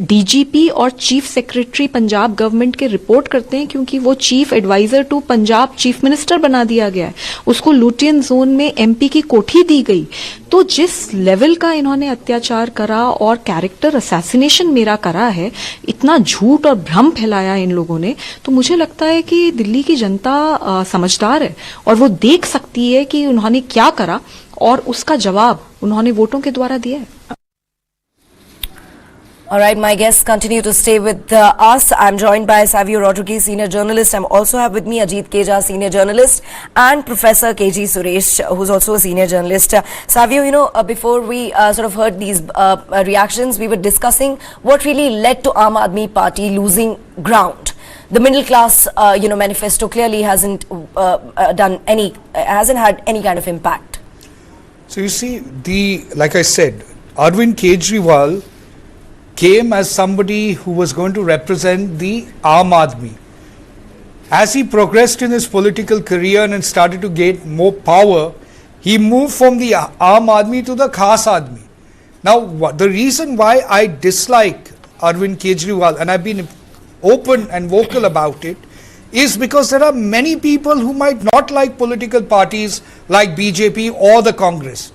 S4: डीजीपी और चीफ सेक्रेटरी पंजाब गवर्नमेंट के रिपोर्ट करते हैं क्योंकि वो chief adviser to Punjab chief minister बना दिया गया है। उसको लुटियन जोन में MP की कोठी दी गई। तो जिस लेवल का इन्होंने अत्याचार करा और कैरेक्टर असैसिनेशन मेरा करा है, इतना झूठ और भ्रम फैलाया इन लोगों ने, तो मुझे लगता है कि दिल्ली की जनता समझदार है और वो देख सकती है कि उन्होंने क्या करा और उसका जवाब उन्होंने वोटों के द्वारा दिया है।
S23: All right, my guests continue to stay with us. I'm joined by Savio Rodriguez, senior journalist. I also have with me Ajit Keja, senior journalist, and Professor KG Suresh, who's also a senior journalist. Savio, before we sort of heard these reactions, we were discussing what really led to Aam Aadmi Party losing ground. The middle class, manifesto clearly hasn't hasn't had any kind of impact.
S5: So you see, like I said, Arvind Kejriwal came as somebody who was going to represent the Aam Aadmi. As he progressed in his political career and started to gain more power, he moved from the Aam Aadmi to the Khas Aadmi. Now, the reason why I dislike Arvind Kejriwal, and I've been open and vocal about it, is because there are many people who might not like political parties like BJP or the Congress.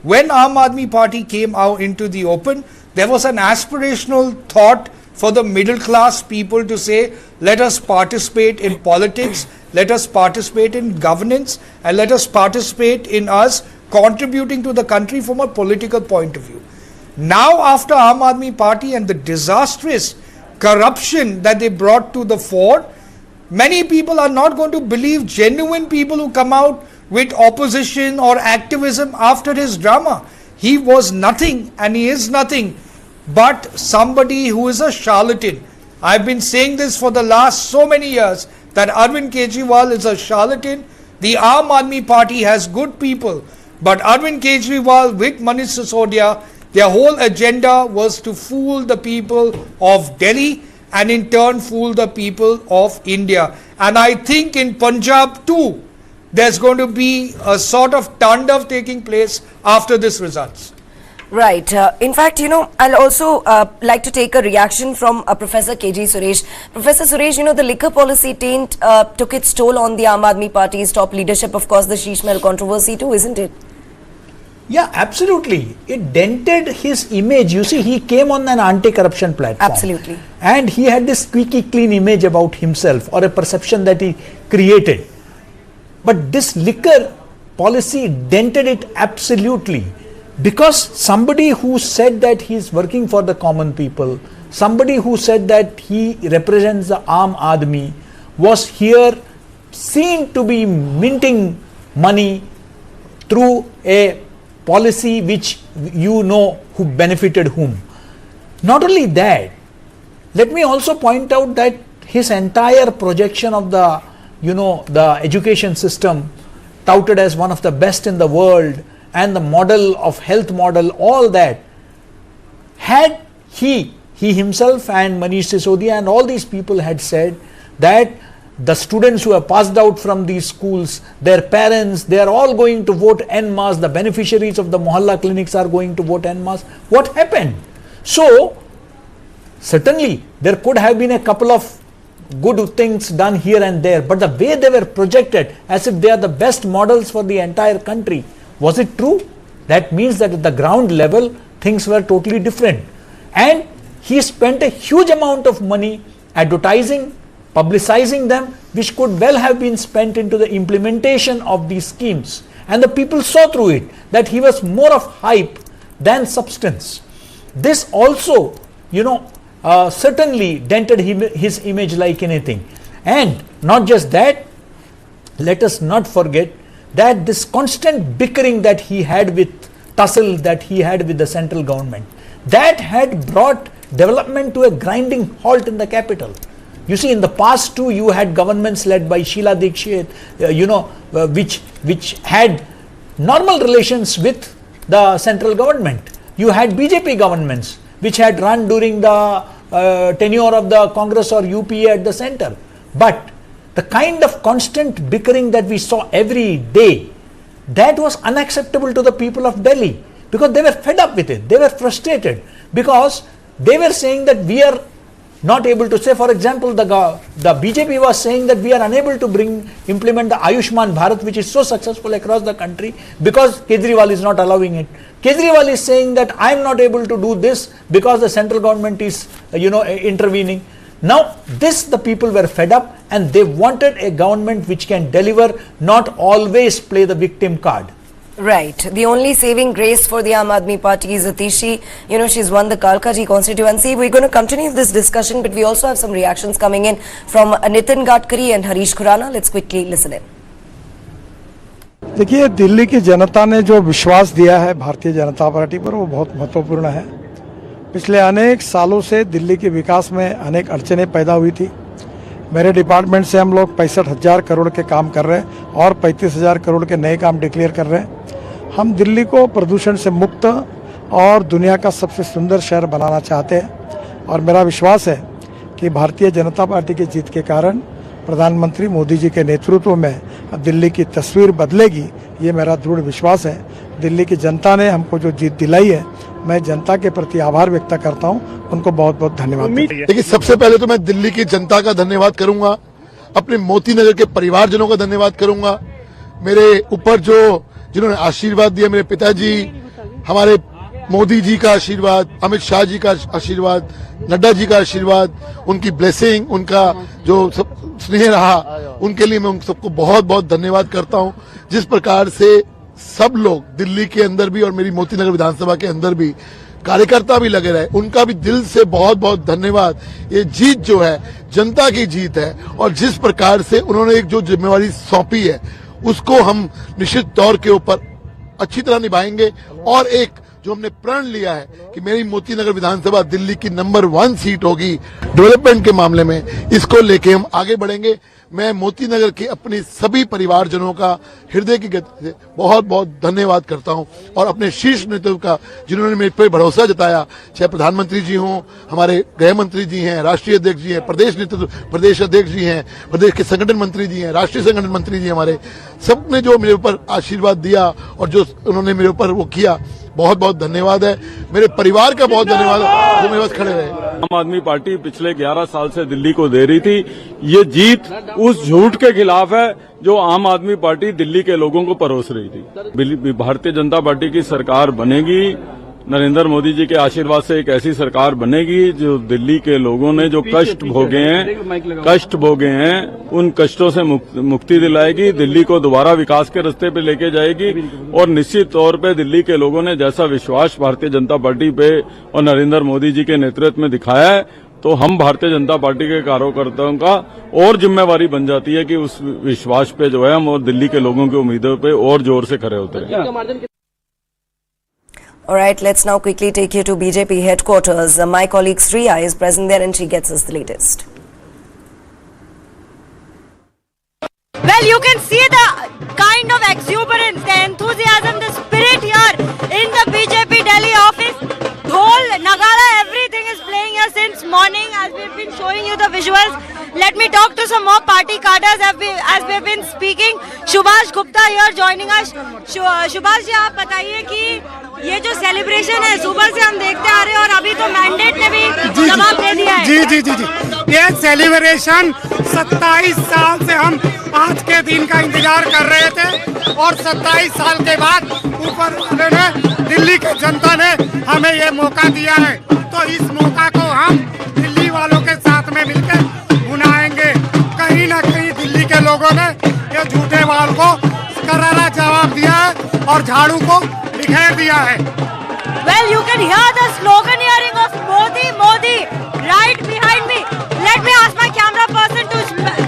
S5: When Aam Aadmi Party came out into the open, there was an aspirational thought for the middle class people to say, let us participate in politics let us participate in governance, and let us participate in us contributing to the country from a political point of view. Now, after Aam Aadmi Party and the disastrous corruption that they brought to the fore, many people are not going to believe genuine people who come out with opposition or activism after his drama. He was nothing and he is nothing but somebody who is a charlatan. I've been saying this for the last so many years that Arvind Kejriwal is a charlatan. The Aam Aadmi Party has good people, but Arvind Kejriwal with Manish Sisodia, their whole agenda was to fool the people of Delhi and in turn fool the people of India. And I think in Punjab too, there's going to be a sort of tandav taking place after this results.
S23: Right. In fact, I'll also like to take a reaction from Professor KG Suresh. Professor Suresh, the liquor policy taint took its toll on the Aam Aadmi Party's top leadership. Of course, the Sheesh Mahal controversy too, isn't it?
S6: Yeah, absolutely. It dented his image. You see, he came on an anti-corruption platform.
S23: Absolutely.
S6: And he had this squeaky clean image about himself, or a perception that he created. But this liquor policy dented it absolutely, because somebody who said that he is working for the common people, somebody who said that he represents the Aam Aadmi, was here seen to be minting money through a policy which who benefited whom. Not only that, let me also point out that his entire projection of the the education system, touted as one of the best in the world, and the model of health model, all that, had he himself and Manish Sisodia and all these people had said that the students who have passed out from these schools, their parents, they are all going to vote en masse, the beneficiaries of the Mohalla clinics are going to vote en masse. What happened? So, certainly there could have been a couple of good things done here and there, but the way they were projected as if they are the best models for the entire country, was it true? That means that at the ground level things were totally different, and he spent a huge amount of money advertising, publicizing them, which could well have been spent into the implementation of these schemes, and the people saw through it that he was more of hype than substance. This also certainly dented his image like anything. And not just that, let us not forget that this constant bickering that he had with tussle that he had with the central government, that had brought development to a grinding halt in the capital. You see, in the past too, you had governments led by Sheila Dikshit, which had normal relations with the central government. You had BJP governments which had run during the tenure of the Congress or UPA at the center. But the kind of constant bickering that we saw every day, that was unacceptable to the people of Delhi, because they were fed up with it. They were frustrated because they were saying that we are not able to say, for example, the BJP was saying that we are unable to implement the Ayushman Bharat, which is so successful across the country, because Kejriwal is not allowing it. Kejriwal is saying that I am not able to do this because the central government is intervening. Now this, the people were fed up and they wanted a government which can deliver, not always play the victim card.
S23: Right. The only saving grace for the Aam Aadmi Party is Atishi. She's won the Kalkaji constituency. We're going to continue this discussion, but we also have some reactions coming in from Nitin Gadkari and Harish Khurana. Let's quickly listen in.
S7: देखिए, दिल्ली की जनता ने जो विश्वास दिया है Bharatiya Janata party पर, वो बहुत महत्वपूर्ण है। पिछले अनेक सालों से दिल्ली के विकास में अनेक अड़चनें पैदा हुई थी। मेरे डिपार्टमेंट से हम लोग 65,000 करोड़ के काम कर रहे हैं और 35,000 करोड़ के नए काम डिक्लेयर कर रहे हैं। हम दिल्ली को प्रदूषण से मुक्त और दुनिया का सबसे सुंदर शहर बनाना चाहते हैं, और मेरा विश्वास है कि भारतीय जनता पार्टी की जीत के कारण प्रधानमंत्री मोदी जी के नेतृत्व में दिल्ली की तस्वीर बदलेगी, ये मेरा दृढ़ विश्वास है। दिल्ली की जनता ने हमको जो जीत दिलाई है, मैं जनता के प्रति आभार व्यक्त करता हूं, उनको बहुत बहुत धन्यवाद।
S2: देखिए, सबसे पहले तो मैं दिल्ली की जनता का धन्यवाद करूंगा, अपने मोती नगर के परिवारजनों का धन्यवाद करूंगा, मेरे ऊपर जिन्होंने आशीर्वाद दिया, मेरे पिताजी, हमारे मोदी जी का आशीर्वाद, अमित शाह जी का आशीर्वाद, नड्डा जी का आशीर्वाद, उनकी ब्लेसिंग, उनका जो
S8: स्नेह रहा, उनके लिए मैं उन सबको बहुत बहुत धन्यवाद करता हूं। जिस प्रकार से सब लोग दिल्ली के अंदर भी और मेरी मोती नगर विधानसभा के अंदर भी कार्यकर्ता भी लगे रहे, उनका भी दिल से बहुत बहुत धन्यवाद। ये जीत जो है जनता की जीत है और जिस प्रकार से उन्होंने एक जो जिम्मेवारी सौंपी है उसको हम निश्चित तौर के ऊपर अच्छी तरह निभाएंगे और एक जो हमने प्रण लिया है कि मेरी मोती नगर विधानसभा दिल्ली की नंबर 1 सीट होगी डेवलपमेंट के मामले में, इसको लेके हम आगे बढ़ेंगे। मैं मोती नगर के अपने सभी परिवारजनों का हृदय की गति से बहुत बहुत धन्यवाद करता हूं और अपने शीर्ष नेतृत्व का जिन्होंने मेरे पर भरोसा जताया, चाहे प्रधानमंत्री जी हों, हमारे गृह मंत्री जी हैं, राष्ट्रीय अध्यक्ष जी हैं, प्रदेश नेतृत्व प्रदेश अध्यक्ष जी हैं, प्रदेश के संगठन मंत्री जी हैं, राष्ट्रीय संगठन मंत्री जी हमारे, सबने जो मेरे ऊपर आशीर्वाद दिया और जो उन्होंने मेरे ऊपर वो किया, बहुत बहुत धन्यवाद है। मेरे परिवार का बहुत धन्यवाद है जो मेरे पास खड़े रहे।
S11: आम आदमी पार्टी पिछले 11 साल से दिल्ली को दे रही थी। ये जीत उस झूठ के खिलाफ है जो आम आदमी पार्टी दिल्ली के लोगों को परोस रही थी। भारतीय जनता पार्टी की सरकार बनेगी, नरेंद्र मोदी जी के आशीर्वाद से एक ऐसी सरकार बनेगी जो दिल्ली के लोगों ने जो कष्ट भोगे हैं उन कष्टों से मुक्ति दिलाएगी, दिल्ली को दोबारा विकास के रास्ते पे लेके जाएगी और निश्चित तौर पे दिल्ली के लोगों ने जैसा विश्वास भारतीय जनता पार्टी पे और नरेंद्र मोदी जी के नेतृत्व में दिखाया है, तो हम भारतीय जनता पार्टी के कार्यकर्ताओं का और जिम्मेवारी बन जाती है कि उस विश्वास पे जो है हम और दिल्ली के लोगों की उम्मीदों पे और जोर से खड़े होते हैं।
S23: All right, let's now quickly take you to BJP headquarters. My colleague Sriya is present there and she gets us the latest.
S12: Well, you can see the kind of exuberance, the enthusiasm, the spirit here in the BJP Delhi office. Dhol, Nagara, everything is playing here since morning as we've been showing you the visuals. Let me talk to some more party cadres as we've been speaking. Subhash Gupta here joining us. Subhash जी, आप बताइए कि ये जो celebration है सुबह से हम देखते आ रहे हैं और अभी तो मैंडेट ने भी जवाब दे दिया है।
S13: जी जी जी जी, ये सेलिब्रेशन 27 साल से हम आज के दिन का इंतजार कर रहे थे और 27 साल के बाद ऊपर वाले ने, दिल्ली की जनता ने हमें ये मौका दिया है, तो इस मौका को हम दिल्ली वालों के साथ में मिलकर मनाएंगे। कहीं ना कहीं दिल्ली के लोगों ने ये झूठे वाल को करारा जवाब दिया है और झाड़ू को बिखेर दिया है।
S12: Well, you can hear the slogan hearing of Modi, Modi, right behind me. Let me ask my camera person to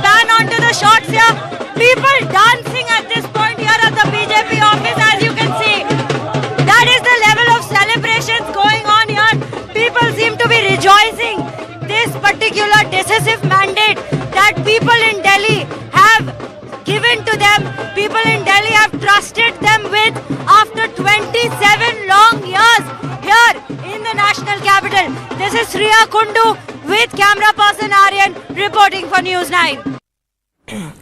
S12: pan onto the shots here. People dancing at this point here at the BJP office, as you can see. That is the level of celebrations going on here. People seem to be rejoicing this particular decisive mandate that people in Delhi have given to them. People in Delhi have trusted them with after 27 long years here in the national capital. This is Sriya Kundu with camera person Arvind reporting for News 9.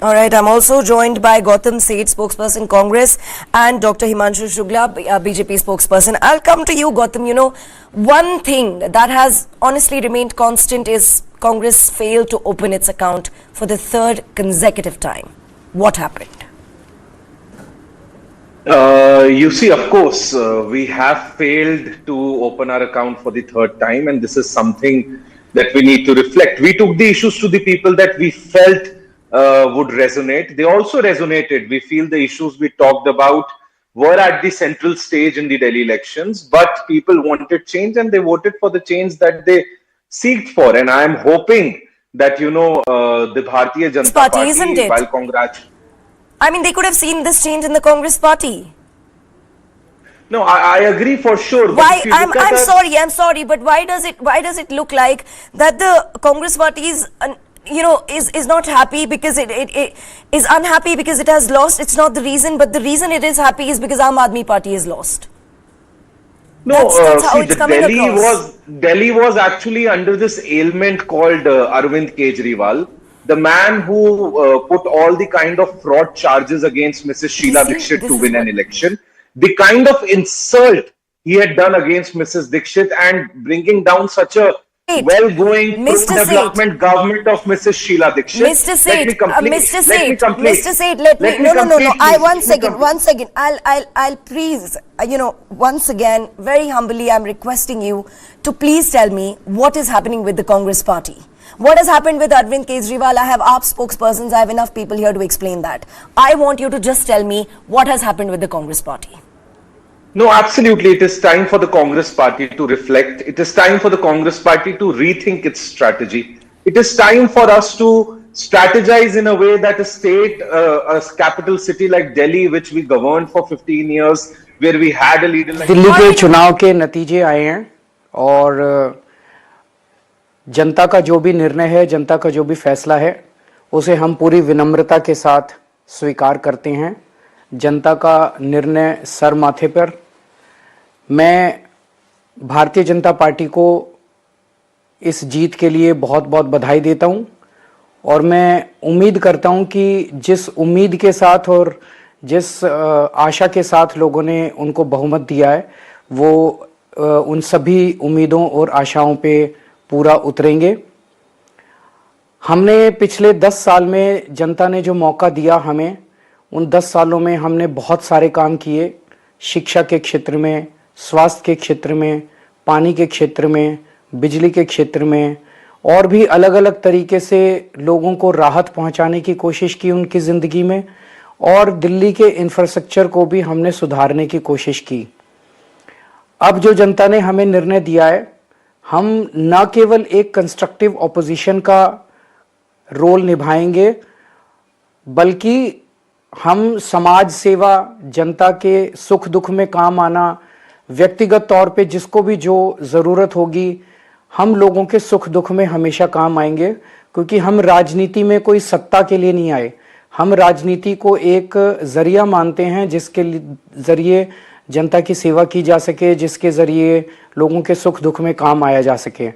S23: All right, I'm also joined by Gautam Seth, spokesperson Congress, and Dr. Himanshu Shukla, BJP spokesperson. I'll come to you, Gautam. You know, one thing that has honestly remained constant is Congress failed to open its account for the third consecutive time. What happened?
S10: You see, of course, we have failed to open our account for the third time, and this is something that we need to reflect. We took the issues to the people that we felt would resonate. They also resonated. We feel the issues we talked about were at the central stage in the Delhi elections, but people wanted change and they voted for the change that they seeked for. And I am hoping that, you know, the Bharatiya Janata Party,
S23: isn't it?
S10: while
S23: I mean, they could have seen this change in the Congress party.
S10: No, I agree for sure.
S23: Why? I'm sorry, but why does it look like that the Congress party is, is not happy because it is unhappy because it has lost? It's not the reason, but the reason it is happy is because Aam Aadmi Party is lost.
S10: No,
S23: that's how
S10: see,
S23: it's coming across.
S10: Delhi was actually under this ailment called Arvind Kejriwal, the man who put all the kind of fraud charges against Mrs. Sheila Dikshit to win an election. The kind of insult he had done against Mrs. Dikshit and bringing down such a well-going pro-development government of Mrs. Sheila Dikshit.
S23: Mr. Seth, once again, I'll please, once again, very humbly, I'm requesting you to please tell me what is happening with the Congress party. What has happened with Arvind Kejriwal? I have AAP spokespersons. I have enough people here to explain that. I want you to just tell me what has happened with the Congress party.
S10: No, absolutely. It is time for the Congress party to reflect. It is time for the Congress party to rethink its strategy. It is time for us to strategize in a way that a state, a capital city like Delhi, which we governed for 15 years, where we had a leader like...
S14: Delhi के चुनाव के नतीजे आए हैं और जनता का जो भी निर्णय है, जनता का जो भी फैसला है, उसे हम पूरी विनम्रता के साथ स्वीकार करते हैं। जनता का निर्णय सर माथे पर। मैं भारतीय जनता पार्टी को इस जीत के लिए बहुत बहुत बधाई देता हूं और मैं उम्मीद करता हूं कि जिस उम्मीद के साथ और जिस आशा के साथ लोगों ने उनको बहुमत दिया है, वो उन सभी उम्मीदों और आशाओं पे पूरा उतरेंगे। हमने पिछले 10 साल में जनता ने जो मौका दिया हमें, उन 10 सालों में हमने बहुत सारे काम किए। शिक्षा के क्षेत्र में, स्वास्थ्य के क्षेत्र में, पानी के क्षेत्र में, बिजली के क्षेत्र में और भी अलग अलग तरीके से लोगों को राहत पहुंचाने की कोशिश की उनकी ज़िंदगी में और दिल्ली के इंफ्रास्ट्रक्चर को भी हमने सुधारने की कोशिश की। अब जो जनता ने हमें निर्णय दिया है, हम न केवल एक कंस्ट्रक्टिव ऑपोजिशन का रोल निभाएंगे, बल्कि हम समाज सेवा, जनता के सुख दुख में काम आना, व्यक्तिगत तौर पे जिसको भी जो ज़रूरत होगी, हम लोगों के सुख दुख में हमेशा काम आएंगे। क्योंकि हम राजनीति में कोई सत्ता के लिए नहीं आए, हम राजनीति को एक ज़रिया मानते हैं जिसके ज़रिए जनता की सेवा की जा सके, जिसके ज़रिए लोगों के सुख दुख में काम आया जा सके।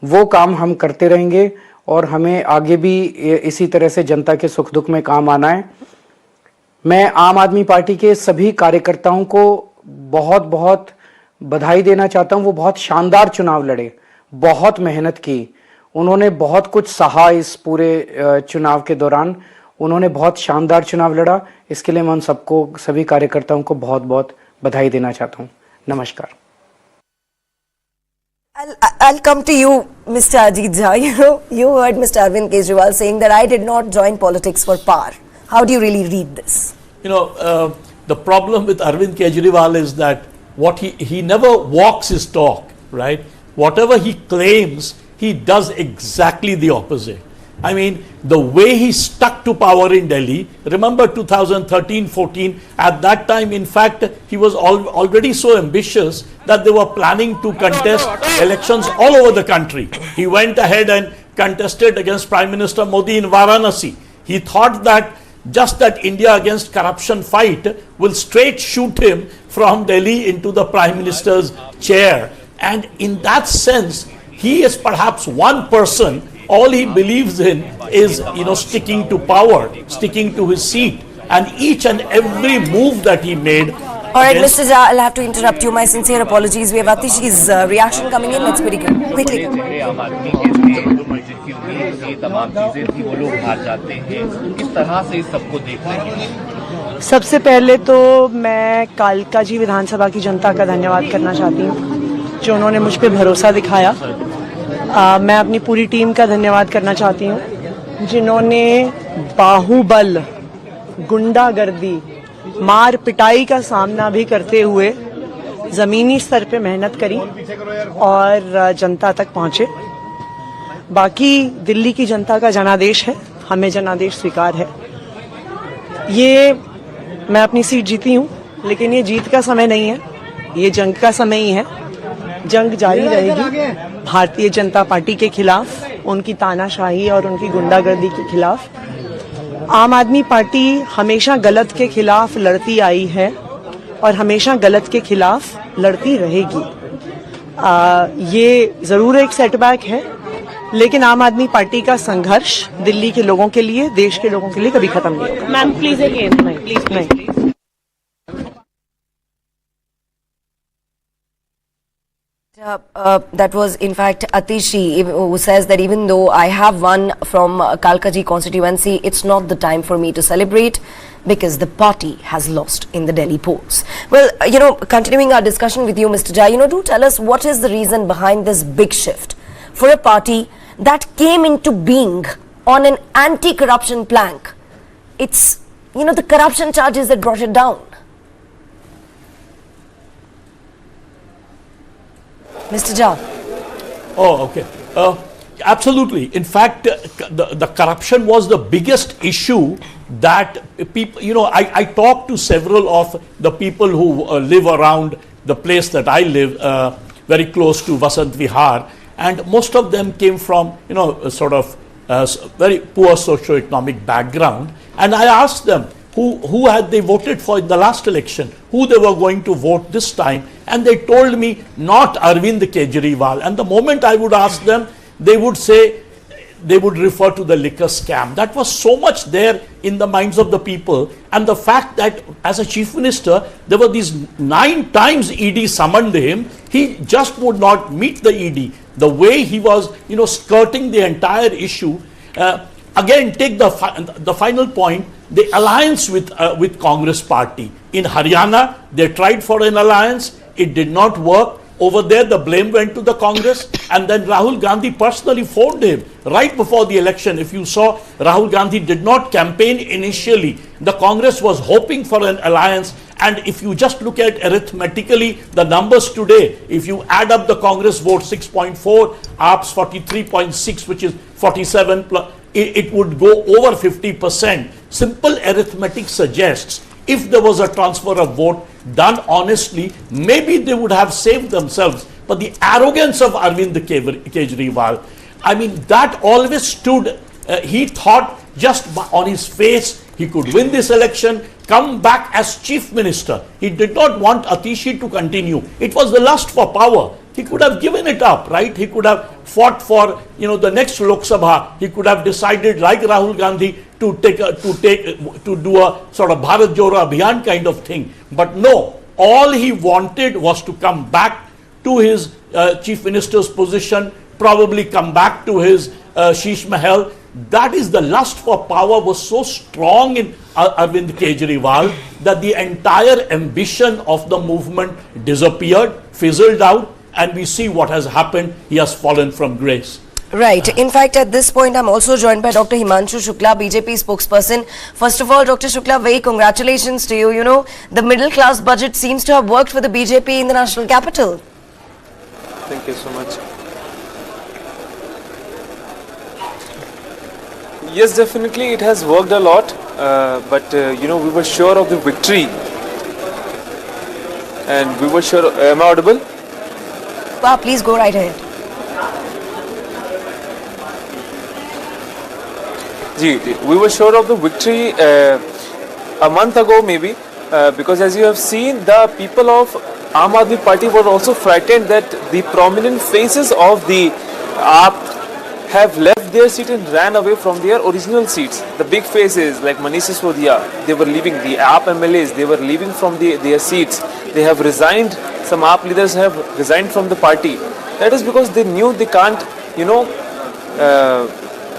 S14: वो काम हम करते रहेंगे और हमें आगे भी इसी तरह से जनता के सुख दुख में काम आना है। मैं आम आदमी पार्टी के सभी कार्यकर्ताओं को बहुत बहुत बधाई देना चाहता हूं। वो बहुत शानदार चुनाव लड़े, बहुत मेहनत की, उन्होंने बहुत कुछ सहा इस पूरे चुनाव के दौरान, उन्होंने बहुत शानदार चुनाव लड़ा। इसके लिए मैं उन सबको, सभी कार्यकर्ताओं को बहुत बहुत बधाई देना चाहता हूं। नमस्कार।
S23: I'll come to you, Mr. Ajit Jha. You heard Mr. Arvind Kejriwal saying that I did not join politics for power. How do you really read this?
S1: The problem with Arvind Kejriwal is that he never walks his talk, right? Whatever he claims, he does exactly the opposite. I mean, the way he stuck to power in Delhi, remember 2013-14, at that time, in fact, he was already so ambitious that they were planning to contest elections all over the country. He went ahead and contested against Prime Minister Modi in Varanasi. He thought that just that India against corruption fight will straight shoot him from Delhi into the Prime Minister's chair. And in that sense, he is perhaps one person, all he believes in is, sticking to power, sticking to his seat. And each and every move that he made.
S23: All right, Mr. Jha, I'll have to interrupt you. My sincere apologies. We have Atishi's reaction coming in. Let's very quickly.
S15: सबसे पहले तो मैं कालका जी विधानसभा की जनता का धन्यवाद करना चाहती हूँ, जो उन्होंने मुझ पे भरोसा दिखाया। मैं अपनी पूरी टीम का धन्यवाद करना चाहती हूँ, जिन्होंने बाहुबल, गुंडागर्दी, मार पिटाई का सामना भी करते हुए ज़मीनी स्तर पे मेहनत करी और जनता तक पहुँचे। बाकी दिल्ली की जनता का जनादेश है, हमें जनादेश स्वीकार है। ये मैं अपनी सीट जीती हूँ, लेकिन ये जीत का समय नहीं है, ये जंग का समय ही है। जंग जारी रहेगी भारतीय जनता पार्टी के खिलाफ, उनकी तानाशाही और उनकी गुंडागर्दी के खिलाफ। आम आदमी पार्टी हमेशा गलत के खिलाफ लड़ती आई है और हमेशा गलत के खिलाफ लड़ती रहेगी। ये ज़रूर एक सेटबैक है, लेकिन आम आदमी पार्टी का संघर्ष दिल्ली के लोगों के लिए, देश के लोगों के लिए कभी खत्म नहीं होगा। मैम प्लीज अगेन, नहीं।
S23: That was in fact Atishi, who says that even though I have won from Kalkaji constituency, it's not the time for me to celebrate because the party has lost in the Delhi polls. Well, continuing our discussion with you, Mr. Jha, do tell us what is the reason behind this big shift for a party that came into being on an anti-corruption plank. It's, the corruption charges that brought it down. Mr. Jha.
S1: Oh, okay. Absolutely. In fact, the corruption was the biggest issue that people, I talked to several of the people who live around the place that I live, very close to Vasant Vihar, and most of them came from, sort of very poor socio-economic background. And I asked them who had they voted for in the last election, who they were going to vote this time, and they told me not Arvind Kejriwal. And the moment I would ask them, they would say, they would refer to the liquor scam. That was so much there in the minds of the people. And the fact that as a chief minister, there were these 9 times ED summoned him, he just would not meet the ED. The way he was, skirting the entire issue. Again, take the final point, the alliance with Congress party. In Haryana, they tried for an alliance. It did not work. Over there, the blame went to the Congress, and then Rahul Gandhi personally phoned him right before the election. If you saw, Rahul Gandhi did not campaign initially. The Congress was hoping for an alliance, and if you just look at arithmetically the numbers today, if you add up the Congress vote 6.4, AAP's 43.6, which is 47 plus, it would go over 50%. Simple arithmetic suggests if there was a transfer of vote done honestly, maybe they would have saved themselves. But the arrogance of Arvind Kejriwal, that always stood. He thought just on his face he could win this election, come back as chief minister. He did not want Atishi to continue. It was the lust for power. He could have given it up, right? He could have fought for, the next Lok Sabha. He could have decided, like Rahul Gandhi, to do a sort of Bharat Jodo Abhiyan kind of thing. But no, all he wanted was to come back to his chief minister's position, probably come back to his Sheesh Mahal. That is, the lust for power was so strong in Arvind Kejriwal that the entire ambition of the movement disappeared, fizzled out, and we see what has happened. He has fallen from grace.
S23: Right. In fact, at this point, I'm also joined by Dr. Himanshu Shukla, BJP spokesperson. First of all, Dr. Shukla, very congratulations to you. The middle class budget seems to have worked for the BJP in the national capital.
S16: Thank you so much. Yes, definitely it has worked a lot, but we were sure of the victory, and we were sure. Am I audible?
S23: Wow, please go right ahead.
S16: We were sure of the victory a month ago, maybe, because as you have seen, the people of Aam Aadmi Party were also frightened that the prominent faces of the AAP have left their seat and ran away from their original seats. The big faces like Manish Sisodia, they were leaving. The AAP MLAs, they were leaving from their seats. They have resigned. Some AAP leaders have resigned from the party. That is because they knew they can't,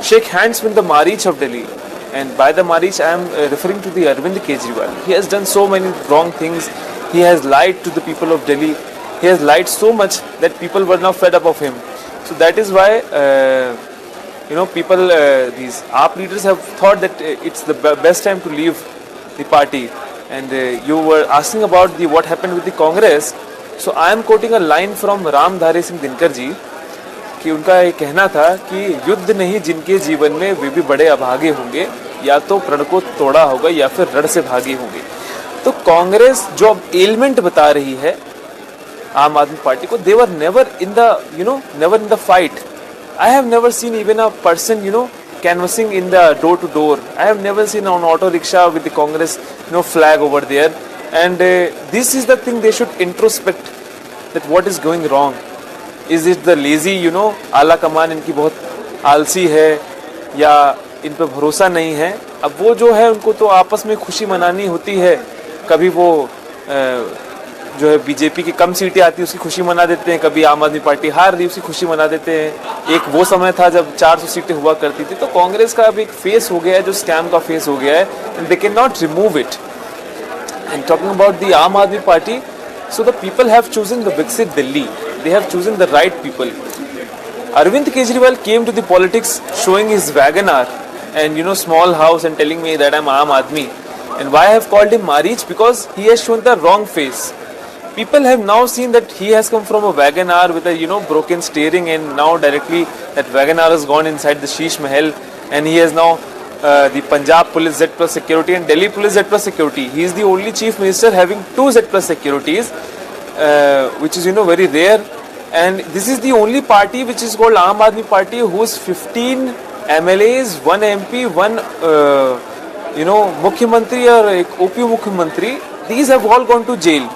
S16: shake hands with the Marich of Delhi. And by the Marich, I am referring to the Arvind Kejriwal. He has done so many wrong things. He has lied to the people of Delhi. He has lied so much that people were now fed up of him. So that is why, people, these AAP leaders have thought that it's the best time to leave the party. And you were asking about what happened with the Congress. So I am quoting a line from Ram Dhare Singh Dinkar ji, कि उनका ये कहना था कि युद्ध नहीं जिनके जीवन में वे भी बड़े अभागे होंगे, या तो प्रण को तोड़ा होगा या फिर रण से भागे होंगे. तो कांग्रेस जो अब एलिमेंट बता रही है आम आदमी पार्टी को, they were never in the fight. I have never seen even a person canvassing in the door to door. I have never seen an auto rickshaw with the Congress flag over there. And this is the thing they should introspect, that what is going wrong. Is it the lazy, आला कमान इनकी बहुत आलसी है, या इन पे भरोसा नहीं है. अब वो जो है उनको तो आपस में खुशी मनानी होती है. कभी वो जो है बीजेपी की कम सीटें आती है उसकी खुशी मना देते हैं, कभी आम आदमी पार्टी हार रही उसकी खुशी मना देते हैं. एक वो समय था जब 400 सीटें हुआ करती थी. तो कांग्रेस का अब एक फेस हो गया है जो स्कैम का फेस हो गया है, and they can not remove it. And talking about the आम आदमी party, so the people have chosen the Viksit Delhi. They have chosen the right people. Arvind Kejriwal came to the politics showing his Wagoner and small house and telling me that I'm Aam Aadmi. And why I have called him Marich? Because he has shown the wrong face. People have now seen that he has come from a Wagoner with a broken steering, and now directly that Wagoner has gone inside the Sheesh Mahal, and he has now the Punjab Police Z Plus security and Delhi Police Z Plus security. He is the only chief minister having 2 Z Plus securities, which is very rare. And this is the only party which is called Aam Aadmi Party, whose 15 MLAs, 1 MP, 1 Mukhyamantri or OP Mukhyamantri, these have all gone to jail.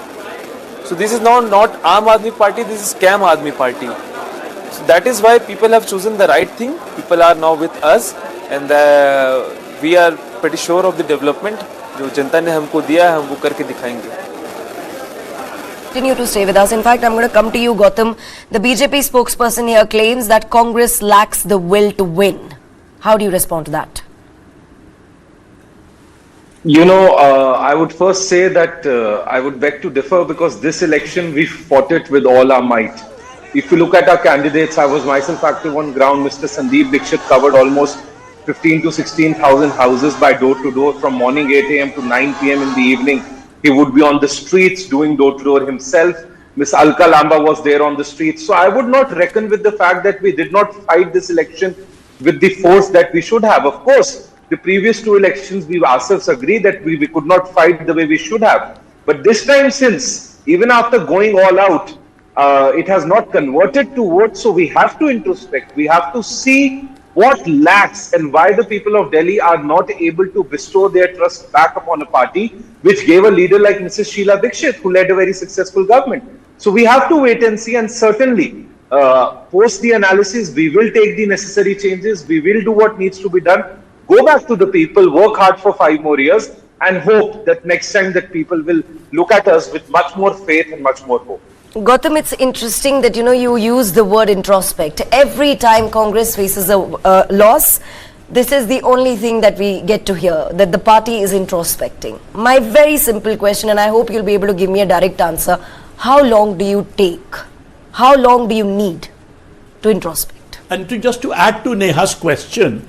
S16: So this is now not Aam Aadmi Party, this is Scam Aadmi Party. So that is why people have chosen the right thing. People are now with us, and we are pretty sure of the development. जो जनता ने हमको दिया है, हम वो करके दिखाएंगे.
S23: Continue to stay with us. In fact, I'm going to come to you, Gautam. The BJP spokesperson here claims that Congress lacks the will to win. How do you respond to that?
S10: I would first say that I would beg to differ, because this election we fought it with all our might. If you look at our candidates, I was myself active on ground. Mr. Sandeep Dixit covered almost 15 to 16,000 houses by door to door from morning 8 a.m. to 9 p.m. in the evening. He would be on the streets doing door to door himself. Ms. Alka Lamba was there on the streets. So I would not reckon with the fact that we did not fight this election with the force that we should have. Of course, the previous 2 elections, we ourselves agree that we could not fight the way we should have. But this time, since even after going all out, it has not converted to votes, so we have to introspect. We have to see what lacks and why the people of Delhi are not able to bestow their trust back upon a party which gave a leader like Mrs. Sheila Dixit, who led a very successful government. So we have to wait and see, and certainly post the analysis, we will take the necessary changes. We will do what needs to be done. Go back to the people, work hard for 5 more years, and hope that next time that people will look at us with much more faith and much more hope.
S23: Gautam, it's interesting that you use the word introspect. Every time Congress faces a loss, this is the only thing that we get to hear, that the party is introspecting. My very simple question, and I hope you'll be able to give me a direct answer: how long do you take? How long do you need to introspect?
S1: And just to add to Neha's question,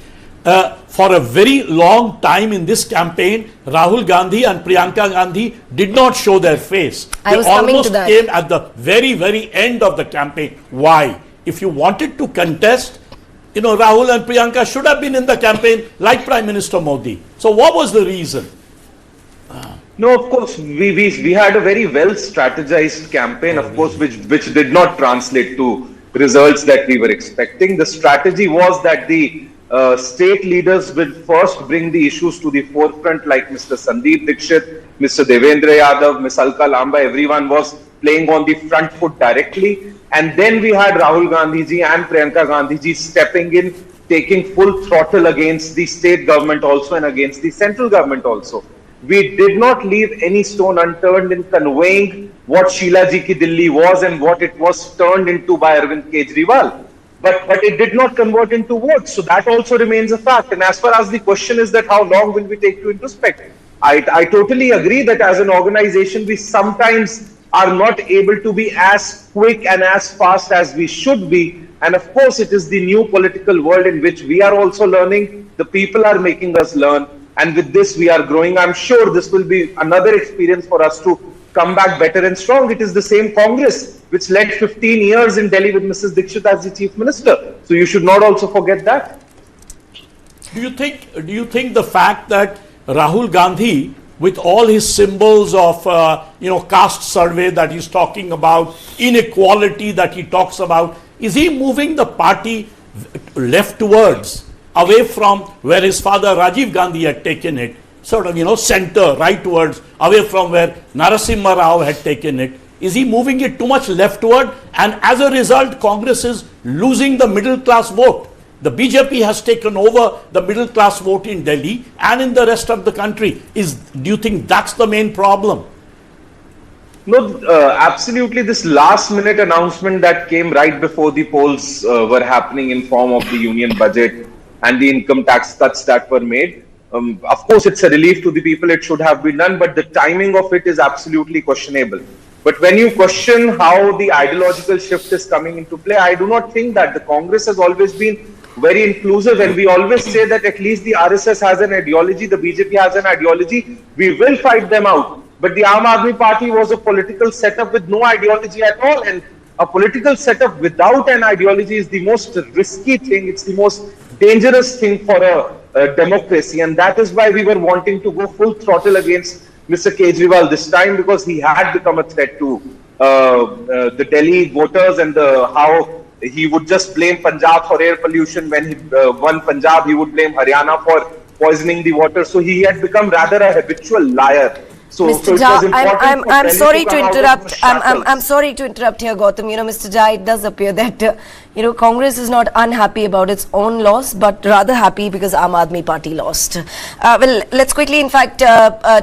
S1: for a very long time in this campaign, Rahul Gandhi and Priyanka Gandhi did not show their face. They almost came at the very, very end of the campaign. Why? If you wanted to contest, Rahul and Priyanka should have been in the campaign like Prime Minister Modi. So what was the reason?
S10: No, of course, we had a very well strategized campaign, of course, which did not translate to results that we were expecting. The strategy was that the state leaders will first bring the issues to the forefront, like Mr. Sandeep Dixit, Mr. Devendra Yadav, Ms. Alka Lamba. Everyone was playing on the front foot directly. And then we had Rahul Gandhi ji and Priyanka Gandhi ji stepping in, taking full throttle against the state government also and against the central government also. We did not leave any stone unturned in conveying what Sheila ji ki Delhi was and what it was turned into by Arvind Kejriwal. But it did not convert into votes. So that also remains a fact. And as far as the question is that how long will we take to introspect? I totally agree that as an organization, we sometimes are not able to be as quick and as fast as we should be. And of course, it is the new political world in which we are also learning. The people are making us learn. And with this, we are growing. I'm sure this will be another experience for us to come back better and strong. It is the same Congress which led 15 years in Delhi with Mrs. Dixit as the chief minister. So you should not also forget that.
S1: Do you think the fact that Rahul Gandhi, with all his symbols of caste survey that he's talking about, inequality that he talks about, is he moving the party leftwards, away from where his father Rajiv Gandhi had taken it, sort of, center, rightwards, away from where Narasimha Rao had taken it? Is he moving it too much leftward? And as a result, Congress is losing the middle class vote. The BJP has taken over the middle class vote in Delhi and in the rest of the country. Do you think that's the main problem?
S10: No, absolutely. This last minute announcement that came right before the polls were happening in form of the union budget and the income tax cuts that were made. Of course, it's a relief to the people. It should have been done, but the timing of it is absolutely questionable. But when you question how the ideological shift is coming into play, I do not think that. The Congress has always been very inclusive, and we always say that at least the RSS has an ideology, the BJP has an ideology, we will fight them out. But the Aam Aadmi Party was a political setup with no ideology at all, and a political setup without an ideology is the most risky thing, it's the most dangerous thing for a democracy, and that is why we were wanting to go full throttle against Mr. Kejriwal this time, because he had become a threat to the Delhi voters, and how he would just blame Punjab for air pollution. When he won Punjab, he would blame Haryana for poisoning the water. So he had become rather a habitual liar. So,
S23: Mr. Jha, I'm sorry to interrupt. I'm sorry to interrupt here, Gautam. You know, Mr. Jha, it does appear that Congress is not unhappy about its own loss, but rather happy because Aam Aadmi Party lost. Well, let's quickly, in fact,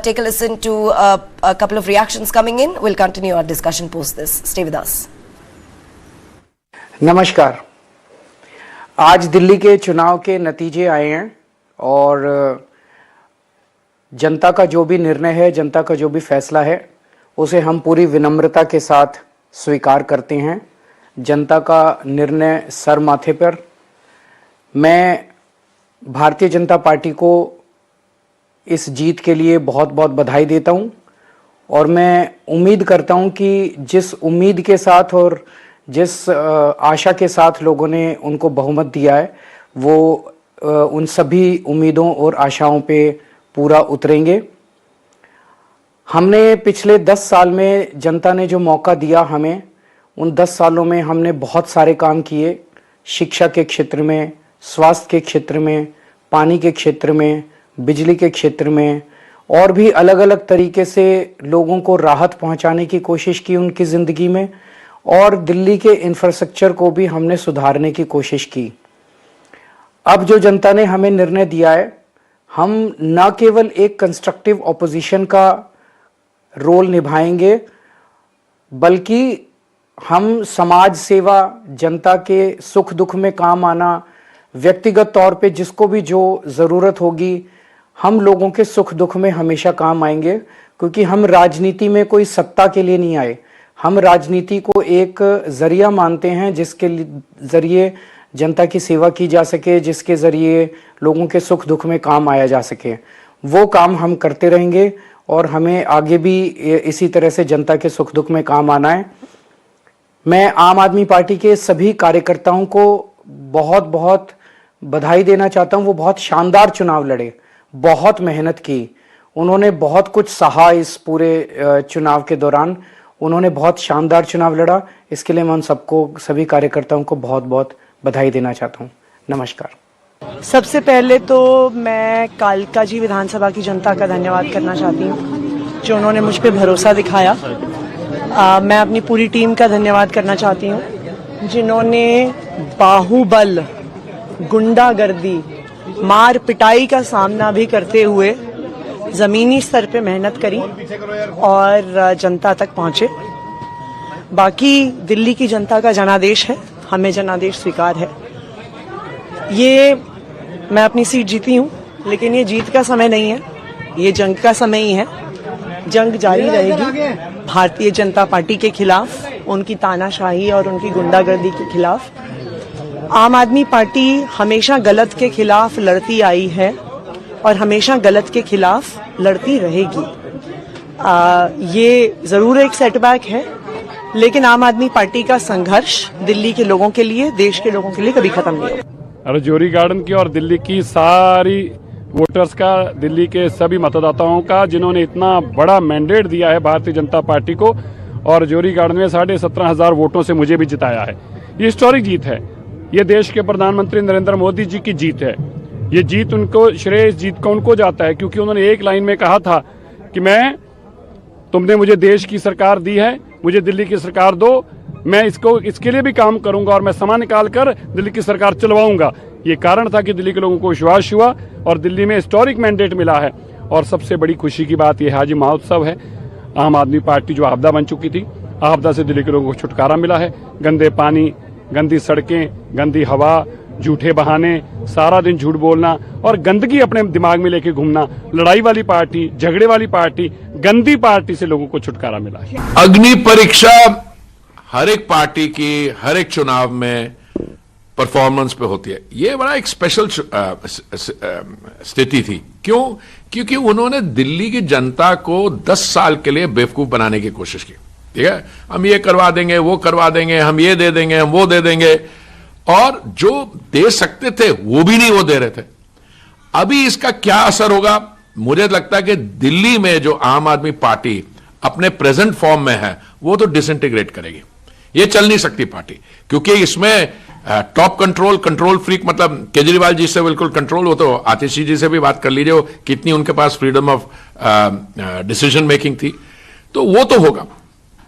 S23: take a listen to a couple of reactions coming in. We'll continue our discussion post this. Stay with us.
S14: नमस्कार। आज दिल्ली के चुनाव के नतीजे आए हैं और जनता का जो भी निर्णय है, जनता का जो भी फैसला है, उसे हम पूरी विनम्रता के साथ स्वीकार करते हैं। जनता का निर्णय सर माथे पर। मैं भारतीय जनता पार्टी को इस जीत के लिए बहुत बहुत बधाई देता हूं और मैं उम्मीद करता हूं कि जिस उम्मीद के साथ और जिस आशा के साथ लोगों ने उनको बहुमत दिया है, वो उन सभी उम्मीदों और आशाओं पे पूरा उतरेंगे। हमने पिछले 10 साल में जनता ने जो मौका दिया हमें, उन 10 सालों में हमने बहुत सारे काम किए। शिक्षा के क्षेत्र में, स्वास्थ्य के क्षेत्र में, पानी के क्षेत्र में, बिजली के क्षेत्र में और भी अलग अलग तरीके से लोगों को राहत पहुंचाने की कोशिश की उनकी ज़िंदगी में, और दिल्ली के इंफ्रास्ट्रक्चर को भी हमने सुधारने की कोशिश की। अब जो जनता ने हमें निर्णय दिया है, हम न केवल एक कंस्ट्रक्टिव ऑपोजिशन का रोल निभाएंगे, बल्कि हम समाज सेवा, जनता के सुख दुख में काम आना, व्यक्तिगत तौर पे जिसको भी जो ज़रूरत होगी, हम लोगों के सुख दुख में हमेशा काम आएंगे। क्योंकि हम राजनीति में कोई सत्ता के लिए नहीं आए, हम राजनीति को एक ज़रिया मानते हैं जिसके ज़रिए जनता की सेवा की जा सके, जिसके ज़रिए लोगों के सुख दुख में काम आया जा सके। वो काम हम करते रहेंगे और हमें आगे भी इसी तरह से जनता के सुख दुख में काम आना है। मैं आम आदमी पार्टी के सभी कार्यकर्ताओं को बहुत बहुत बधाई देना चाहता हूं। वो बहुत शानदार चुनाव लड़े, बहुत मेहनत की, उन्होंने बहुत कुछ सहा इस पूरे चुनाव के दौरान। उन्होंने बहुत शानदार चुनाव लड़ा, इसके लिए मैं उन सबको, सभी कार्यकर्ताओं को बहुत बहुत बधाई देना चाहता हूं। नमस्कार।
S15: सबसे पहले तो मैं कालका जी विधानसभा की जनता का धन्यवाद करना चाहती हूं, जो उन्होंने मुझ पर भरोसा दिखाया। मैं अपनी पूरी टीम का धन्यवाद करना चाहती हूं, जिन्होंने बाहुबल, गुंडागर्दी, मार पिटाई का सामना भी करते हुए ज़मीनी स्तर पे मेहनत करी और जनता तक पहुंचे। बाकी दिल्ली की जनता का जनादेश है, हमें जनादेश स्वीकार है। ये मैं अपनी सीट जीती हूँ, लेकिन ये जीत का समय नहीं है, ये जंग का समय ही है। जंग जारी रहेगी भारतीय जनता पार्टी के खिलाफ, उनकी तानाशाही और उनकी गुंडागर्दी के खिलाफ। आम आदमी पार्टी हमेशा गलत के खिलाफ लड़ती आई है और हमेशा गलत के खिलाफ लड़ती रहेगी। ये ज़रूर एक सेटबैक है, लेकिन आम आदमी पार्टी का संघर्ष दिल्ली के लोगों के लिए, देश के लोगों के लिए कभी खत्म नहीं होगा।
S11: रजौरी गार्डन की और दिल्ली की सारी वोटर्स का, दिल्ली के सभी मतदाताओं का, जिन्होंने इतना बड़ा मैंडेट दिया है भारतीय जनता पार्टी को, और रजौरी गार्डन में 17,500 वोटों से मुझे भी जिताया है। ये हिस्टोरिक जीत है, ये देश के प्रधानमंत्री नरेंद्र मोदी जी की जीत है। ये जीत उनको, श्रेय इस जीत का उनको जाता है, क्योंकि उन्होंने एक लाइन में कहा था कि तुमने मुझे देश की सरकार दी है, मुझे दिल्ली की सरकार दो, मैं इसके लिए भी काम करूंगा और मैं समय निकाल कर दिल्ली की सरकार चलवाऊंगा। ये कारण था कि दिल्ली के लोगों को विश्वास हुआ और दिल्ली में हिस्टोरिक मैंडेट मिला है। और सबसे बड़ी खुशी की बात यह आज महोत्सव है। आम आदमी पार्टी जो आपदा बन चुकी थी, आपदा से दिल्ली के लोगों को छुटकारा मिला है। गंदे पानी, गंदी सड़कें, गंदी हवा, झूठे बहाने, सारा दिन झूठ बोलना और गंदगी अपने दिमाग में लेके घूमना, लड़ाई वाली पार्टी, झगड़े वाली पार्टी, गंदी पार्टी से लोगों को छुटकारा मिला है।
S17: अग्नि परीक्षा हर एक पार्टी की हर एक चुनाव में परफॉर्मेंस पे होती है। ये बड़ा एक स्पेशल स्थिति थी। क्यों? क्योंकि उन्होंने दिल्ली की जनता को 10 साल के लिए बेवकूफ बनाने की कोशिश की। ठीक है, हम ये करवा देंगे, वो करवा देंगे, हम ये दे देंगे, हम वो दे देंगे, और जो दे सकते थे वो भी नहीं वो दे रहे थे। अभी इसका क्या असर होगा? मुझे लगता है कि दिल्ली में जो आम आदमी पार्टी अपने प्रेजेंट फॉर्म में है वो तो डिसइंटीग्रेट करेगी। ये चल नहीं सकती पार्टी, क्योंकि इसमें टॉप कंट्रोल फ्रीक, मतलब केजरीवाल जी से बिल्कुल कंट्रोल हो, तो आतिश जी से भी बात कर लीजिए वो कितनी उनके पास फ्रीडम ऑफ डिसीजन मेकिंग थी, तो वो तो होगा।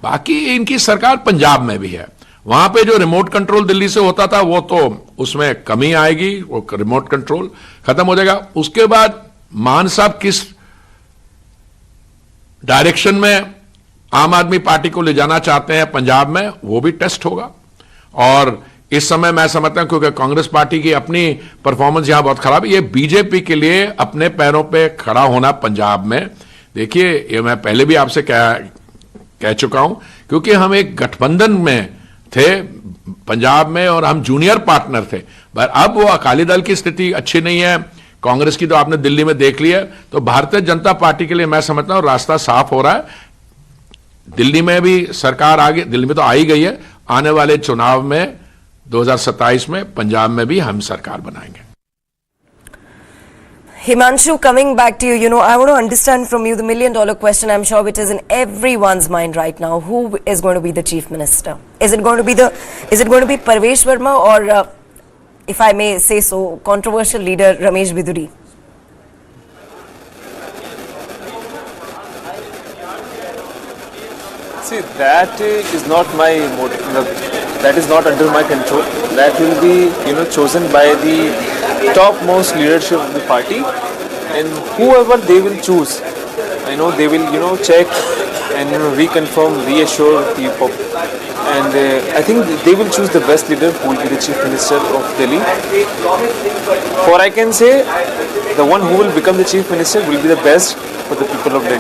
S17: बाकी इनकी सरकार पंजाब में भी है, वहां पे जो रिमोट कंट्रोल दिल्ली से होता था वो तो उसमें कमी आएगी, वो रिमोट कंट्रोल खत्म हो जाएगा। उसके बाद मान साहब किस डायरेक्शन में आम आदमी पार्टी को ले जाना चाहते हैं पंजाब में, वो भी टेस्ट होगा। और इस समय मैं समझता हूं क्योंकि कांग्रेस पार्टी की अपनी परफॉर्मेंस यहां बहुत खराब है, ये बीजेपी के लिए अपने पैरों पे खड़ा होना पंजाब में, देखिए ये मैं पहले भी आपसे कह चुका हूं, क्योंकि हम एक गठबंधन में थे पंजाब में और हम जूनियर पार्टनर थे, पर अब वो अकाली दल की स्थिति अच्छी नहीं है, कांग्रेस की तो आपने दिल्ली में देख लिया है, तो भारतीय जनता पार्टी के लिए मैं समझता हूं रास्ता साफ हो रहा है। दिल्ली में भी सरकार आगे, दिल्ली में तो आ ही गई है, आने वाले चुनाव में 2027 में पंजाब में भी हम सरकार बनाएंगे।
S23: Himanshu, coming back to you, I want to understand from you the million-dollar question, I'm sure, which is in everyone's mind right now. Who is going to be the chief minister? Is it going to be Parvesh Verma or, if I may say so, controversial leader Ramesh Biduri?
S16: See, that is not my motive. That is not under my control. That will be, chosen by the topmost leadership of the party, and whoever they will choose, they will, check and reconfirm, reassure the public, and I think they will choose the best leader who will be the chief minister of Delhi. For I can say, the one who will become the chief minister will be the best for the people of Delhi.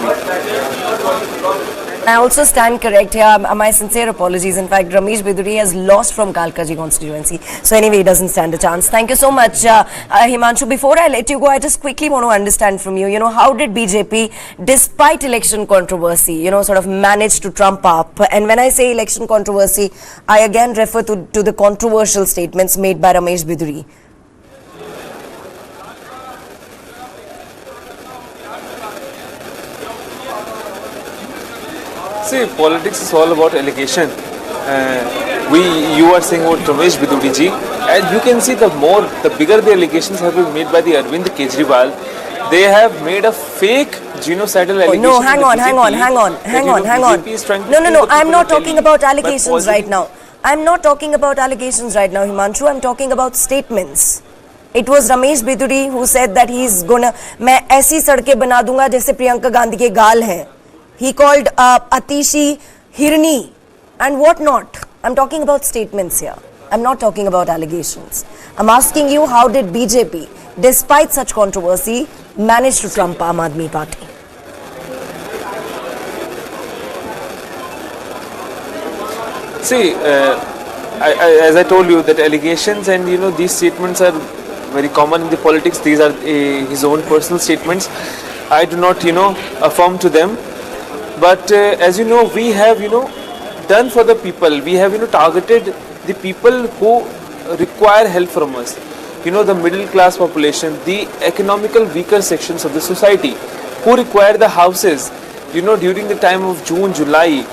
S23: I also stand correct here. My sincere apologies. In fact, Ramesh Biduri has lost from Kalkaji constituency. So anyway, he doesn't stand a chance. Thank you so much, Himanshu. Before I let you go, I just quickly want to understand from you, how did BJP, despite election controversy, sort of manage to trump up? And when I say election controversy, I again refer to the controversial statements made by Ramesh Biduri.
S16: See, politics is all about allegation. You are saying about Ramesh Biduri ji, and you can see the bigger the allegations have been made by the Arvind Kejriwal, they have made a fake genocidal allegation.
S23: No, hang on. No, I'm not talking about allegations right now. I'm not talking about allegations right now, Himanshu. I'm talking about statements. It was Ramesh Biduri who said that he's gonna, मैं ऐसी सड़कें बना दूंगा जैसे प्रियंका गांधी के गाल हैं. He called Atishi Hirni and what not. I'm talking about statements here. I'm not talking about allegations. I'm asking you, how did BJP, despite such controversy, manage to trump Aam Aadmi Party?
S16: See, as I told you, that allegations and these statements are very common in the politics. These are his own personal statements. I do not affirm to them. But as you know, we have done for the people. We have targeted the people who require help from us. The middle class population, the economical weaker sections of the society, who require the houses. During the time of June, July,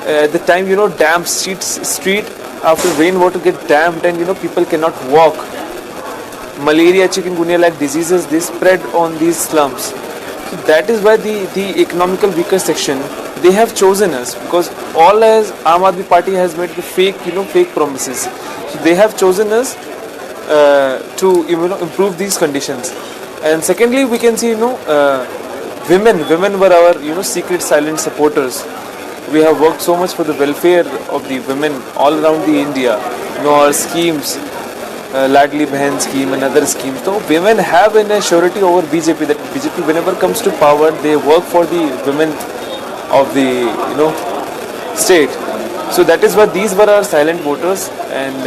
S16: the time damp street after rainwater get damped and people cannot walk. Malaria, chikungunya like diseases, they spread on these slums. So that is why the economical weaker section, they have chosen us, because all as Aam Aadmi Party has made the fake promises. So they have chosen us to improve these conditions. And secondly, we can see women were our secret silent supporters. We have worked so much for the welfare of the women all around the India. Our schemes, Ladli Behan scheme and other schemes. So women have an surety over BJP, that BJP whenever comes to power, they work for the women of the state. So that is what these were our silent voters, and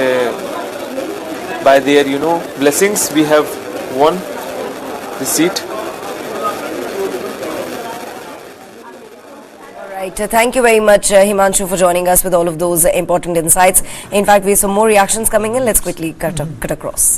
S16: by their blessings we have won the seat.
S23: Right. Thank you very much, Himanshu, for joining us with all of those important insights. In fact, we have some more reactions coming in. Let's quickly cut across.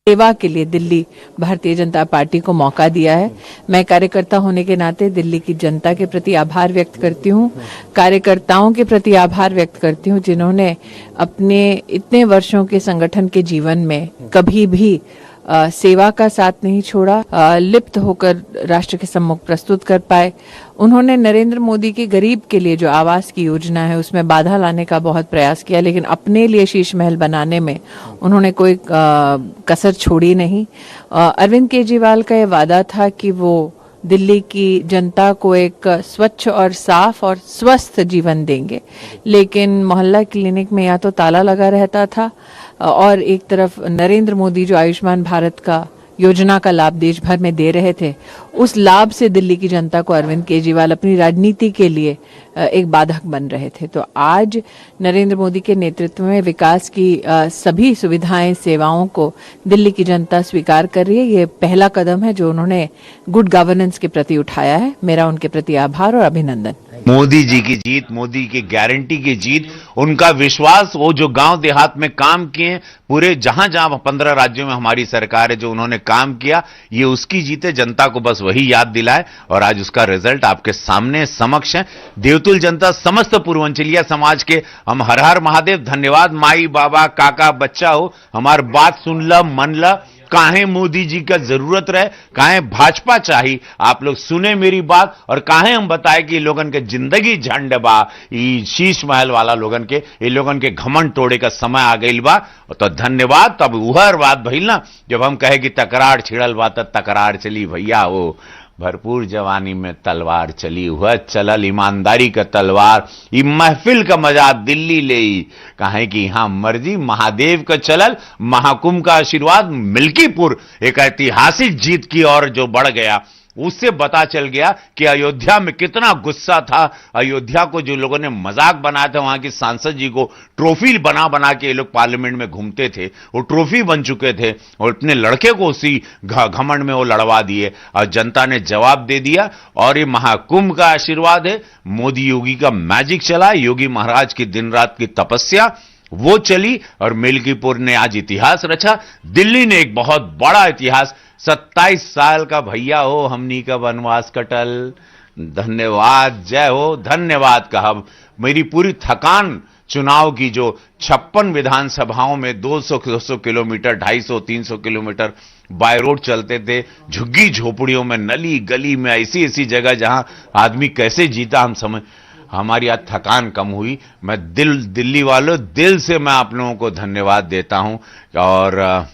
S20: सेवा के लिए Delhi Bharatiya Janata party को मौका दिया है। मैं कार्यकर्ता होने के नाते दिल्ली की जनता के प्रति आभार व्यक्त करती हूँ, कार्यकर्ताओं के प्रति आभार व्यक्त करती हूँ जिन्होंने अपने इतने वर्षों के संगठन के जीवन में कभी भी सेवा का साथ नहीं छोड़ा, लिप्त होकर राष्ट्र के सम्मुख प्रस्तुत कर पाए। उन्होंने नरेंद्र मोदी के गरीब के लिए जो आवास की योजना है उसमें बाधा लाने का बहुत प्रयास किया, लेकिन अपने लिए शीश महल बनाने में उन्होंने कोई कसर छोड़ी नहीं। अरविंद केजरीवाल का ये वादा था कि वो दिल्ली की जनता को एक स्वच्छ और साफ और स्वस्थ जीवन देंगे, लेकिन मोहल्ला क्लिनिक में या तो ताला लगा रहता था और एक तरफ नरेंद्र मोदी जो आयुष्मान भारत का योजना का लाभ देश भर में दे रहे थे, उस लाभ से दिल्ली की जनता को अरविंद केजरीवाल अपनी राजनीति के लिए एक बाधक बन रहे थे। तो आज नरेंद्र मोदी के नेतृत्व में विकास की सभी सुविधाएं, सेवाओं को दिल्ली की जनता स्वीकार कर रही है। ये पहला कदम है जो उन्होंने गुड गवर्नेंस के प्रति उठाया है। मेरा उनके प्रति आभार और अभिनंदन।
S21: मोदी जी की जीत, मोदी की गारंटी की जीत, उनका विश्वास, वो जो गांव देहात में काम किए, पूरे जहां जहां 15 राज्यों में हमारी सरकार है जो उन्होंने काम किया, ये उसकी जीत है। जनता को बस वही याद दिलाए और आज उसका रिजल्ट आपके सामने समक्ष है। देवतुल जनता, समस्त पूर्वांचलिया समाज के हम हर हर महादेव, धन्यवाद। माई बाबा काका बच्चा हो, हमार बात सुन ल, मन ल, काहे मोदी जी का जरूरत रहे, काहे भाजपा चाहिए, आप लोग सुने मेरी बात और काहे हम बताए कि लोगन के जिंदगी झंड बा, ई शीश महल वाला लोगन के, ये लोगन के घमंड तोड़े का समय आ गई बा। तो धन्यवाद। तब उहर बात भइल ना, जब हम कहे कि तकरार छिड़ल बा त तकरार चली, भैया हो भरपूर जवानी में तलवार चली, हुआ चलल ईमानदारी का तलवार। ई महफिल का मजा दिल्ली ले, कहे कि यहां मर्जी महादेव का चलल, महाकुंभ का आशीर्वाद, मिल्कीपुर एक ऐतिहासिक जीत की ओर जो बढ़ गया, उससे पता चल गया कि अयोध्या में कितना गुस्सा था। अयोध्या को जो लोगों ने मजाक बनाया था, वहां की सांसद जी को ट्रॉफी बना बना के ये लोग पार्लियामेंट में घूमते थे, वो ट्रॉफी बन चुके थे और अपने लड़के को उसी घमंड में वो लड़वा दिए और जनता ने जवाब दे दिया। और ये महाकुंभ का आशीर्वाद है, मोदी योगी का मैजिक चला, योगी महाराज की दिन रात की तपस्या वो चली और मिल्कीपुर ने आज इतिहास रचा। दिल्ली ने एक बहुत बड़ा इतिहास, 27 साल का भैया हो हमनी का वनवास कटल, धन्यवाद, जय हो, धन्यवाद कहा। मेरी पूरी थकान चुनाव की, जो 56 विधानसभाओं में 200 किलोमीटर, 250-300 किलोमीटर बाय रोड चलते थे, झुग्गी झोपड़ियों में, नली गली में, ऐसी ऐसी जगह जहां आदमी कैसे जीता हम समझ, हमारी आज थकान कम हुई। मैं दिल्ली वालों, दिल से मैं आप लोगों को धन्यवाद देता हूं और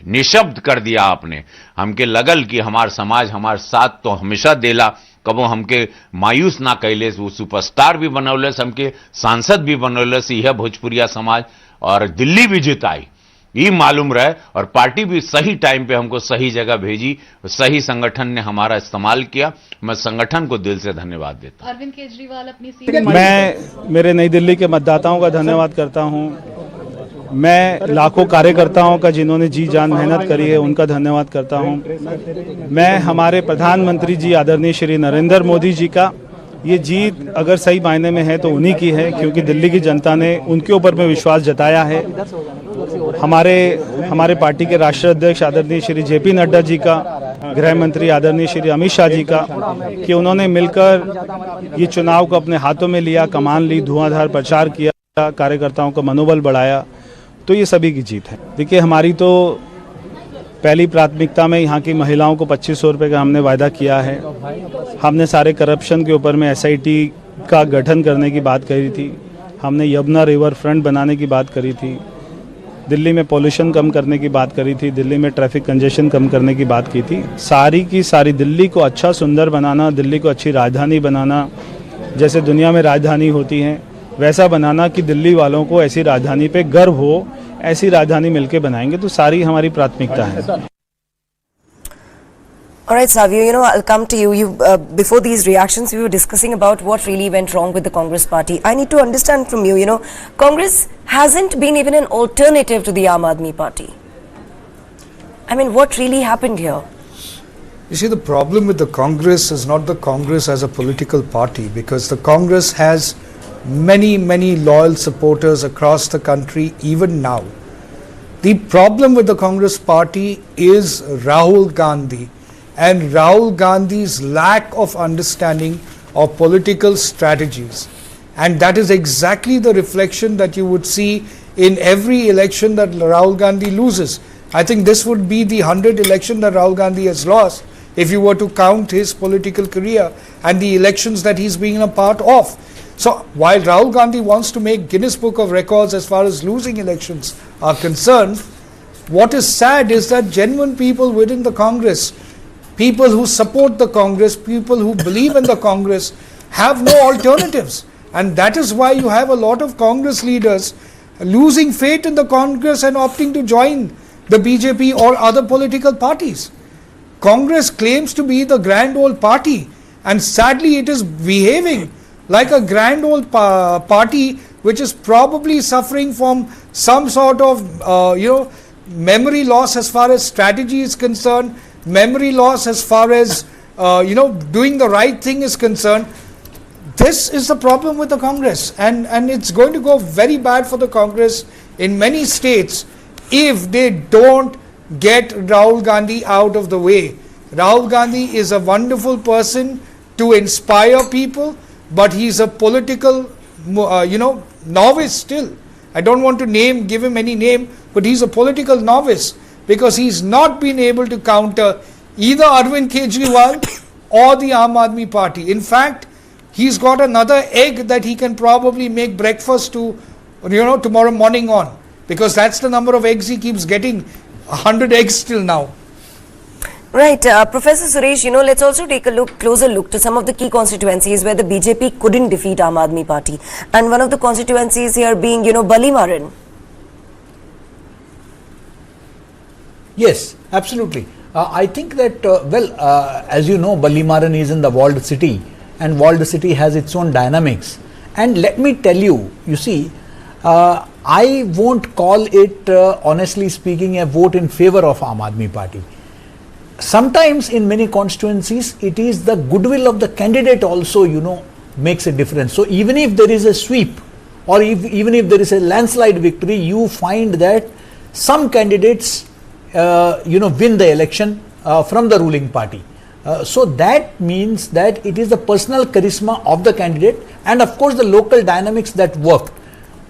S21: निशब्द कर दिया आपने। हमके लगल कि हमार समाज हमार साथ तो हमेशा देला, कबो हमके मायूस ना कैले, वो सुपरस्टार भी बनौलस, हमके सांसद भी बनौलस, यह भोजपुरिया समाज, और दिल्ली भी जिताई, ये मालूम रहे। और पार्टी भी सही टाइम पे हमको सही जगह भेजी, सही संगठन ने हमारा इस्तेमाल किया। मैं संगठन को दिल से धन्यवाद देता हूं।
S20: अरविंद केजरीवाल अपनी सीट,
S7: मैं मेरे नई दिल्ली के मतदाताओं का धन्यवाद करता हूं। मैं लाखों कार्यकर्ताओं का जिन्होंने जी जान मेहनत करी है उनका धन्यवाद करता हूं। मैं हमारे प्रधानमंत्री जी आदरणीय श्री नरेंद्र मोदी जी का, ये जीत अगर सही मायने में है तो उन्हीं की है, क्योंकि दिल्ली की जनता ने उनके ऊपर में विश्वास जताया है। हमारे पार्टी के राष्ट्रीय अध्यक्ष आदरणीय श्री जेपी नड्डा जी का, गृह मंत्री आदरणीय श्री अमित शाह जी का, कि उन्होंने मिलकर ये चुनाव को अपने हाथों में लिया, कमान ली, धुआंधार प्रचार किया, कार्यकर्ताओं का मनोबल बढ़ाया, तो ये सभी की जीत है। देखिए, हमारी तो पहली प्राथमिकता में यहाँ की महिलाओं को 2500 रुपये का हमने वायदा किया है। हमने सारे करप्शन के ऊपर में SIT का गठन करने की बात करी थी, हमने यमुना रिवर फ्रंट बनाने की बात करी थी, दिल्ली में पॉल्यूशन कम करने की बात करी थी, दिल्ली में ट्रैफिक कंजेशन कम करने की बात की थी। सारी की सारी दिल्ली को अच्छा सुंदर बनाना, दिल्ली को अच्छी राजधानी बनाना, जैसे दुनिया में राजधानी होती हैं वैसा बनाना कि दिल्ली वालों को ऐसी राजधानी पे गर्व हो,
S9: ऐसी राजधानी मिलकर बनाएंगे, तो सारी हमारी प्राथमिकता है।
S23: All right, Savio, I'll come to you. Before these reactions, we were discussing about what really went wrong with the Congress party. I need to understand from you, Congress hasn't been even an alternative to the Aam Aadmi party. I mean, what really happened here?
S5: You see, the problem with the Congress is not the Congress as a political party, because the Congress has many, many loyal supporters across the country even now. The problem with the Congress party is Rahul Gandhi and Rahul Gandhi's lack of understanding of political strategies. And that is exactly the reflection that you would see in every election that Rahul Gandhi loses. I think this would be the 100th election that Rahul Gandhi has lost if you were to count his political career and the elections that he's been a part of. So while Rahul Gandhi wants to make Guinness Book of Records as far as losing elections are concerned, what is sad is that genuine people within the Congress, people who support the Congress, people who believe in the Congress, have no alternatives. And that is why you have a lot of Congress leaders losing faith in the Congress and opting to join the BJP or other political parties. Congress claims to be the grand old party, and sadly it is behaving like a grand old party which is probably suffering from some sort of memory loss as far as strategy is concerned, memory loss as far as doing the right thing is concerned. This is the problem with the Congress, and it's going to go very bad for the Congress in many states if they don't get Rahul Gandhi out of the way. Rahul Gandhi is a wonderful person to inspire people, but he's a political novice still. I don't want to give him any name, but he's a political novice because he's not been able to counter either Arvind Kejriwal or the Aam Aadmi party. In fact, he's got another egg that he can probably make breakfast to, tomorrow morning on, because that's the number of eggs he keeps getting, 100 eggs till now.
S23: Right, Professor Suresh, let's also take a closer look to some of the key constituencies where the BJP couldn't defeat Aam Aadmi party, and one of the constituencies here being, Ballimaran.
S6: Yes, absolutely. I think that, as you know, Ballimaran is in the walled city, and walled city has its own dynamics. And let me tell you, I won't call it, honestly speaking, a vote in favor of Aam Aadmi party. Sometimes in many constituencies, it is the goodwill of the candidate also, makes a difference. So even if there is a sweep, or even if there is a landslide victory, you find that some candidates win the election from the ruling party. So that means that it is the personal charisma of the candidate, and of course the local dynamics that worked.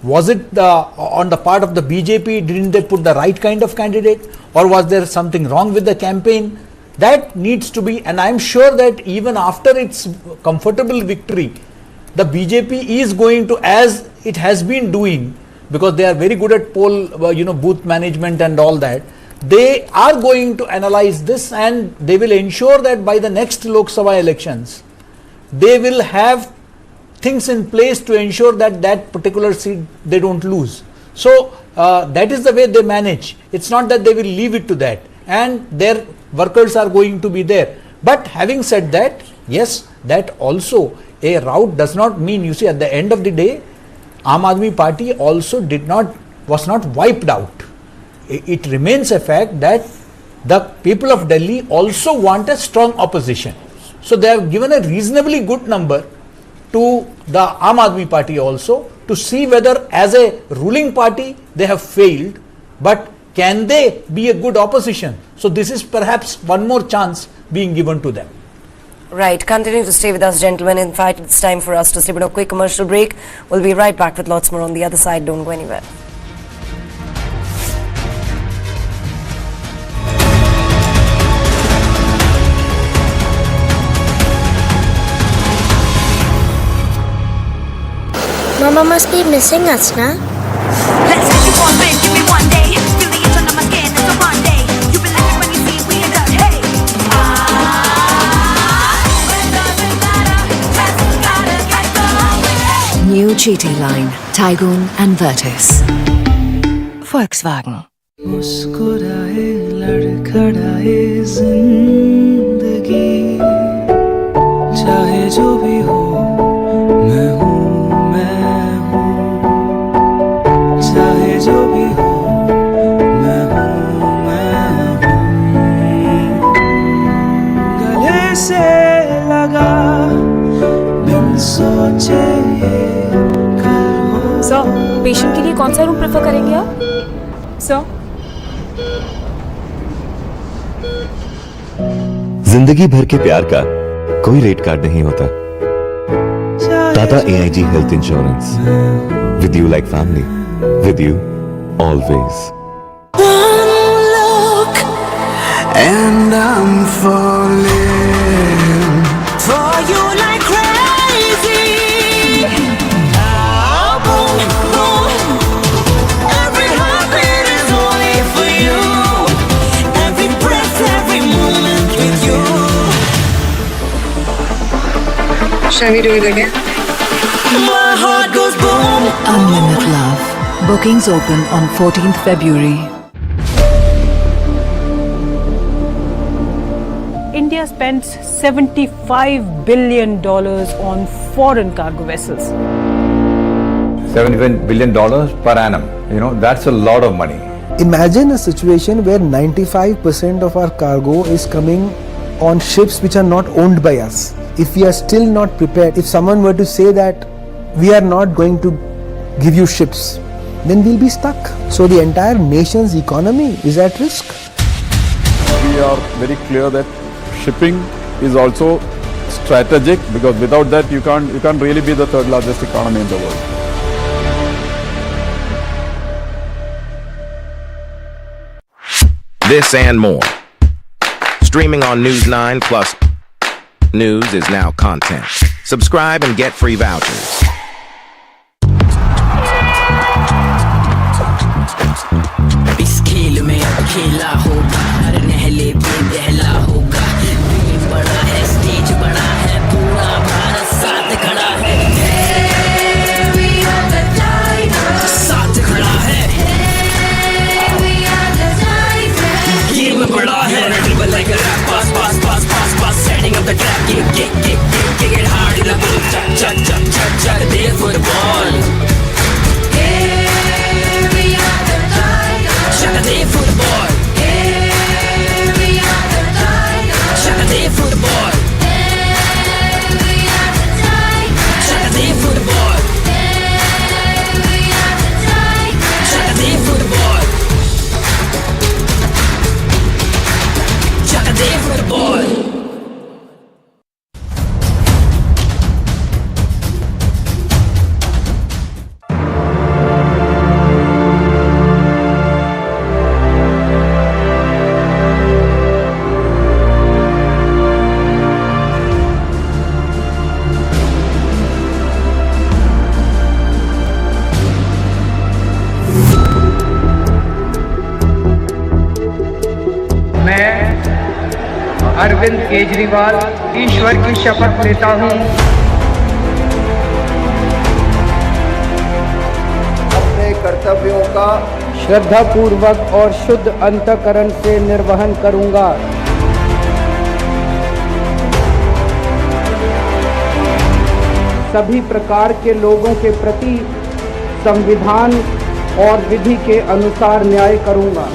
S6: Was it on the part of the BJP, didn't they put the right kind of candidate, or was there something wrong with the campaign? That needs to be, and I'm sure that even after its comfortable victory, the BJP is going to, as it has been doing, because they are very good at poll, booth management and all that, they are going to analyze this, and they will ensure that by the next Lok Sabha elections, they will have things in place to ensure that that particular seat they don't lose. So that is the way they manage. It's not that they will leave it to that, and their workers are going to be there. But having said that, yes, that also a rout does not mean, at the end of the day, Aam Aadmi party also was not wiped out. It remains a fact that the people of Delhi also want a strong opposition. So they have given a reasonably good number to the Aam Aadmi party also, to see whether as a ruling party they have failed, but can they be a good opposition? So this is perhaps one more chance being given to them.
S23: Right, continue to stay with us, gentlemen. In fact, it's time for us to slip in a quick commercial break. We'll be right back with lots more on the other side. Don't go anywhere.
S18: Mama must be missing us, na?
S19: Let's take you on, babe, give me one day. Feel the itch under my skin, it's a one day. You believe it when you see we in the hey. It doesn't matter, just gotta get going.
S22: New GT line, Tygoon and Virtus.
S23: Volkswagen.
S3: मुस्कुराए लड़खड़ाए जिंदगी चाहे जो भी हो मैं हूँ चाहे जो भी हो मैं हूँ गले से लगा बिन सोचे
S23: सर, पेशेंट के लिए कौन सा रूम प्रेफर करेंगे आप? सर,
S4: जिंदगी भर के प्यार का कोई रेट कार्ड नहीं होता। Tata AIG health insurance, with you like family, with you always.
S3: One look and I'm falling
S19: For you like crazy. Boom, boom. Every heartbeat is only for you. Every breath, every moment with you.
S23: shall we do it again?
S19: My heart goes boom.
S23: Unlimited Love. Bookings open on 14th February.
S15: India spends $75 billion on foreign cargo vessels.
S22: $75 billion per annum. You know, that's a lot of money.
S24: Imagine a situation where 95% of our cargo is coming on ships which are not owned by us. If we are still not prepared, if someone were to say that we are not going to give you ships, then we'll be stuck. So the entire nation's economy is at risk.
S11: We are very clear that shipping is also strategic, because without that you can't really be the third largest economy in the world.
S25: This and more. Streaming on News 9 Plus. News is now content. Subscribe and get free vouchers.
S19: इस खेल में अब खेला होगा, हर नहले पे दहला होगा। टीम बड़ा है, स्टेज बड़ा है, पूरा भारत साथ खड़ा है। We are the Tigers. साथ खड़ा है। We are the Tigers. Game बड़ा है, dribble like a rap, pass, pass, pass, pass, pass, setting up the trap, kick it hard in the ball, chuck, there for the ball. Shaka day football. We are the Tigers. Shaka day football. We are the Tigers. Shaka day football. We are the Tigers. Shaka day football. Shaka day football.
S14: Arvind Kejriwal ईश्वर की शपथ लेता हूं अपने कर्तव्यों का श्रद्धापूर्वक और शुद्ध अंतःकरण से निर्वहन करूंगा। सभी प्रकार के लोगों के प्रति संविधान और विधि के अनुसार न्याय करूंगा।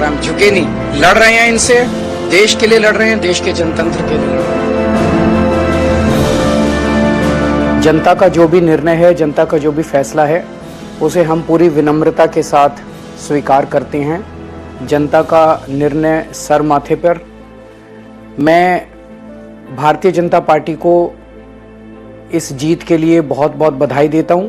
S14: हम झुके नहीं, लड़ रहे हैं इनसे, देश के लिए लड़ रहे हैं, देश के जनतंत्र के लिए। जनता का जो भी निर्णय है, जनता का जो भी फैसला है, उसे हम पूरी विनम्रता के साथ स्वीकार करते हैं। जनता का निर्णय सर माथे पर। मैं भारतीय जनता पार्टी को इस जीत के लिए बहुत बहुत बधाई देता हूं।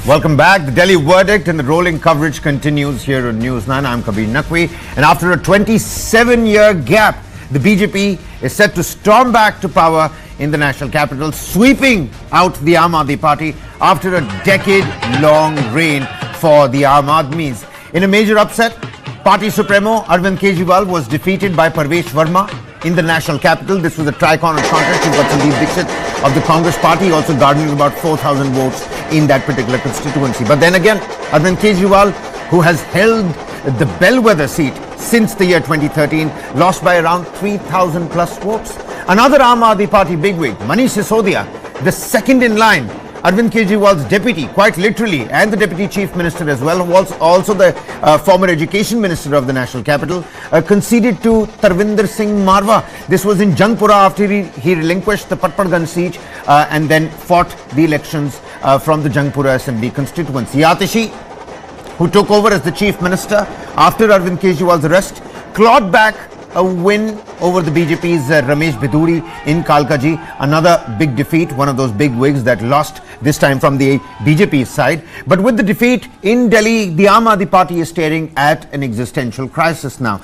S26: Welcome back. The Delhi verdict and the rolling coverage continues here on News 9. I'm Kabir Naqvi. And after a 27-year gap, the BJP is set to storm back to power in the national capital, sweeping out the Aam Aadmi Party after a decade-long reign for the Aam Aadmis. In a major upset, Party Supremo Arvind Kejriwal was defeated by Parvesh Verma in the national capital. This was a tricorner contest. He got Sandeep Dixit of the Congress party, also garnered about 4,000 votes in that particular constituency. But then again, Arvind Kejriwal, who has held the bellwether seat since the year 2013, lost by around 3,000 plus votes. Another Aam Aadmi Party bigwig, Manish Sisodia, the second in line, Arvind Kejriwal's deputy, quite literally, and the deputy chief minister as well, was also the former education minister of the national capital, conceded to Tarvinder Singh Marwa. This was in Jangpura after he relinquished the Patparganj seat and then fought the elections from the Jangpura Assembly constituency. Yatishi, who took over as the chief minister after Arvind Kejriwal's arrest, clawed back a win over the BJP's Ramesh Biduri in Kalkaji. Another big defeat, one of those big wigs that lost this time from the BJP side. But with the defeat in Delhi, the Aam Aadmi Party is staring at an existential crisis now.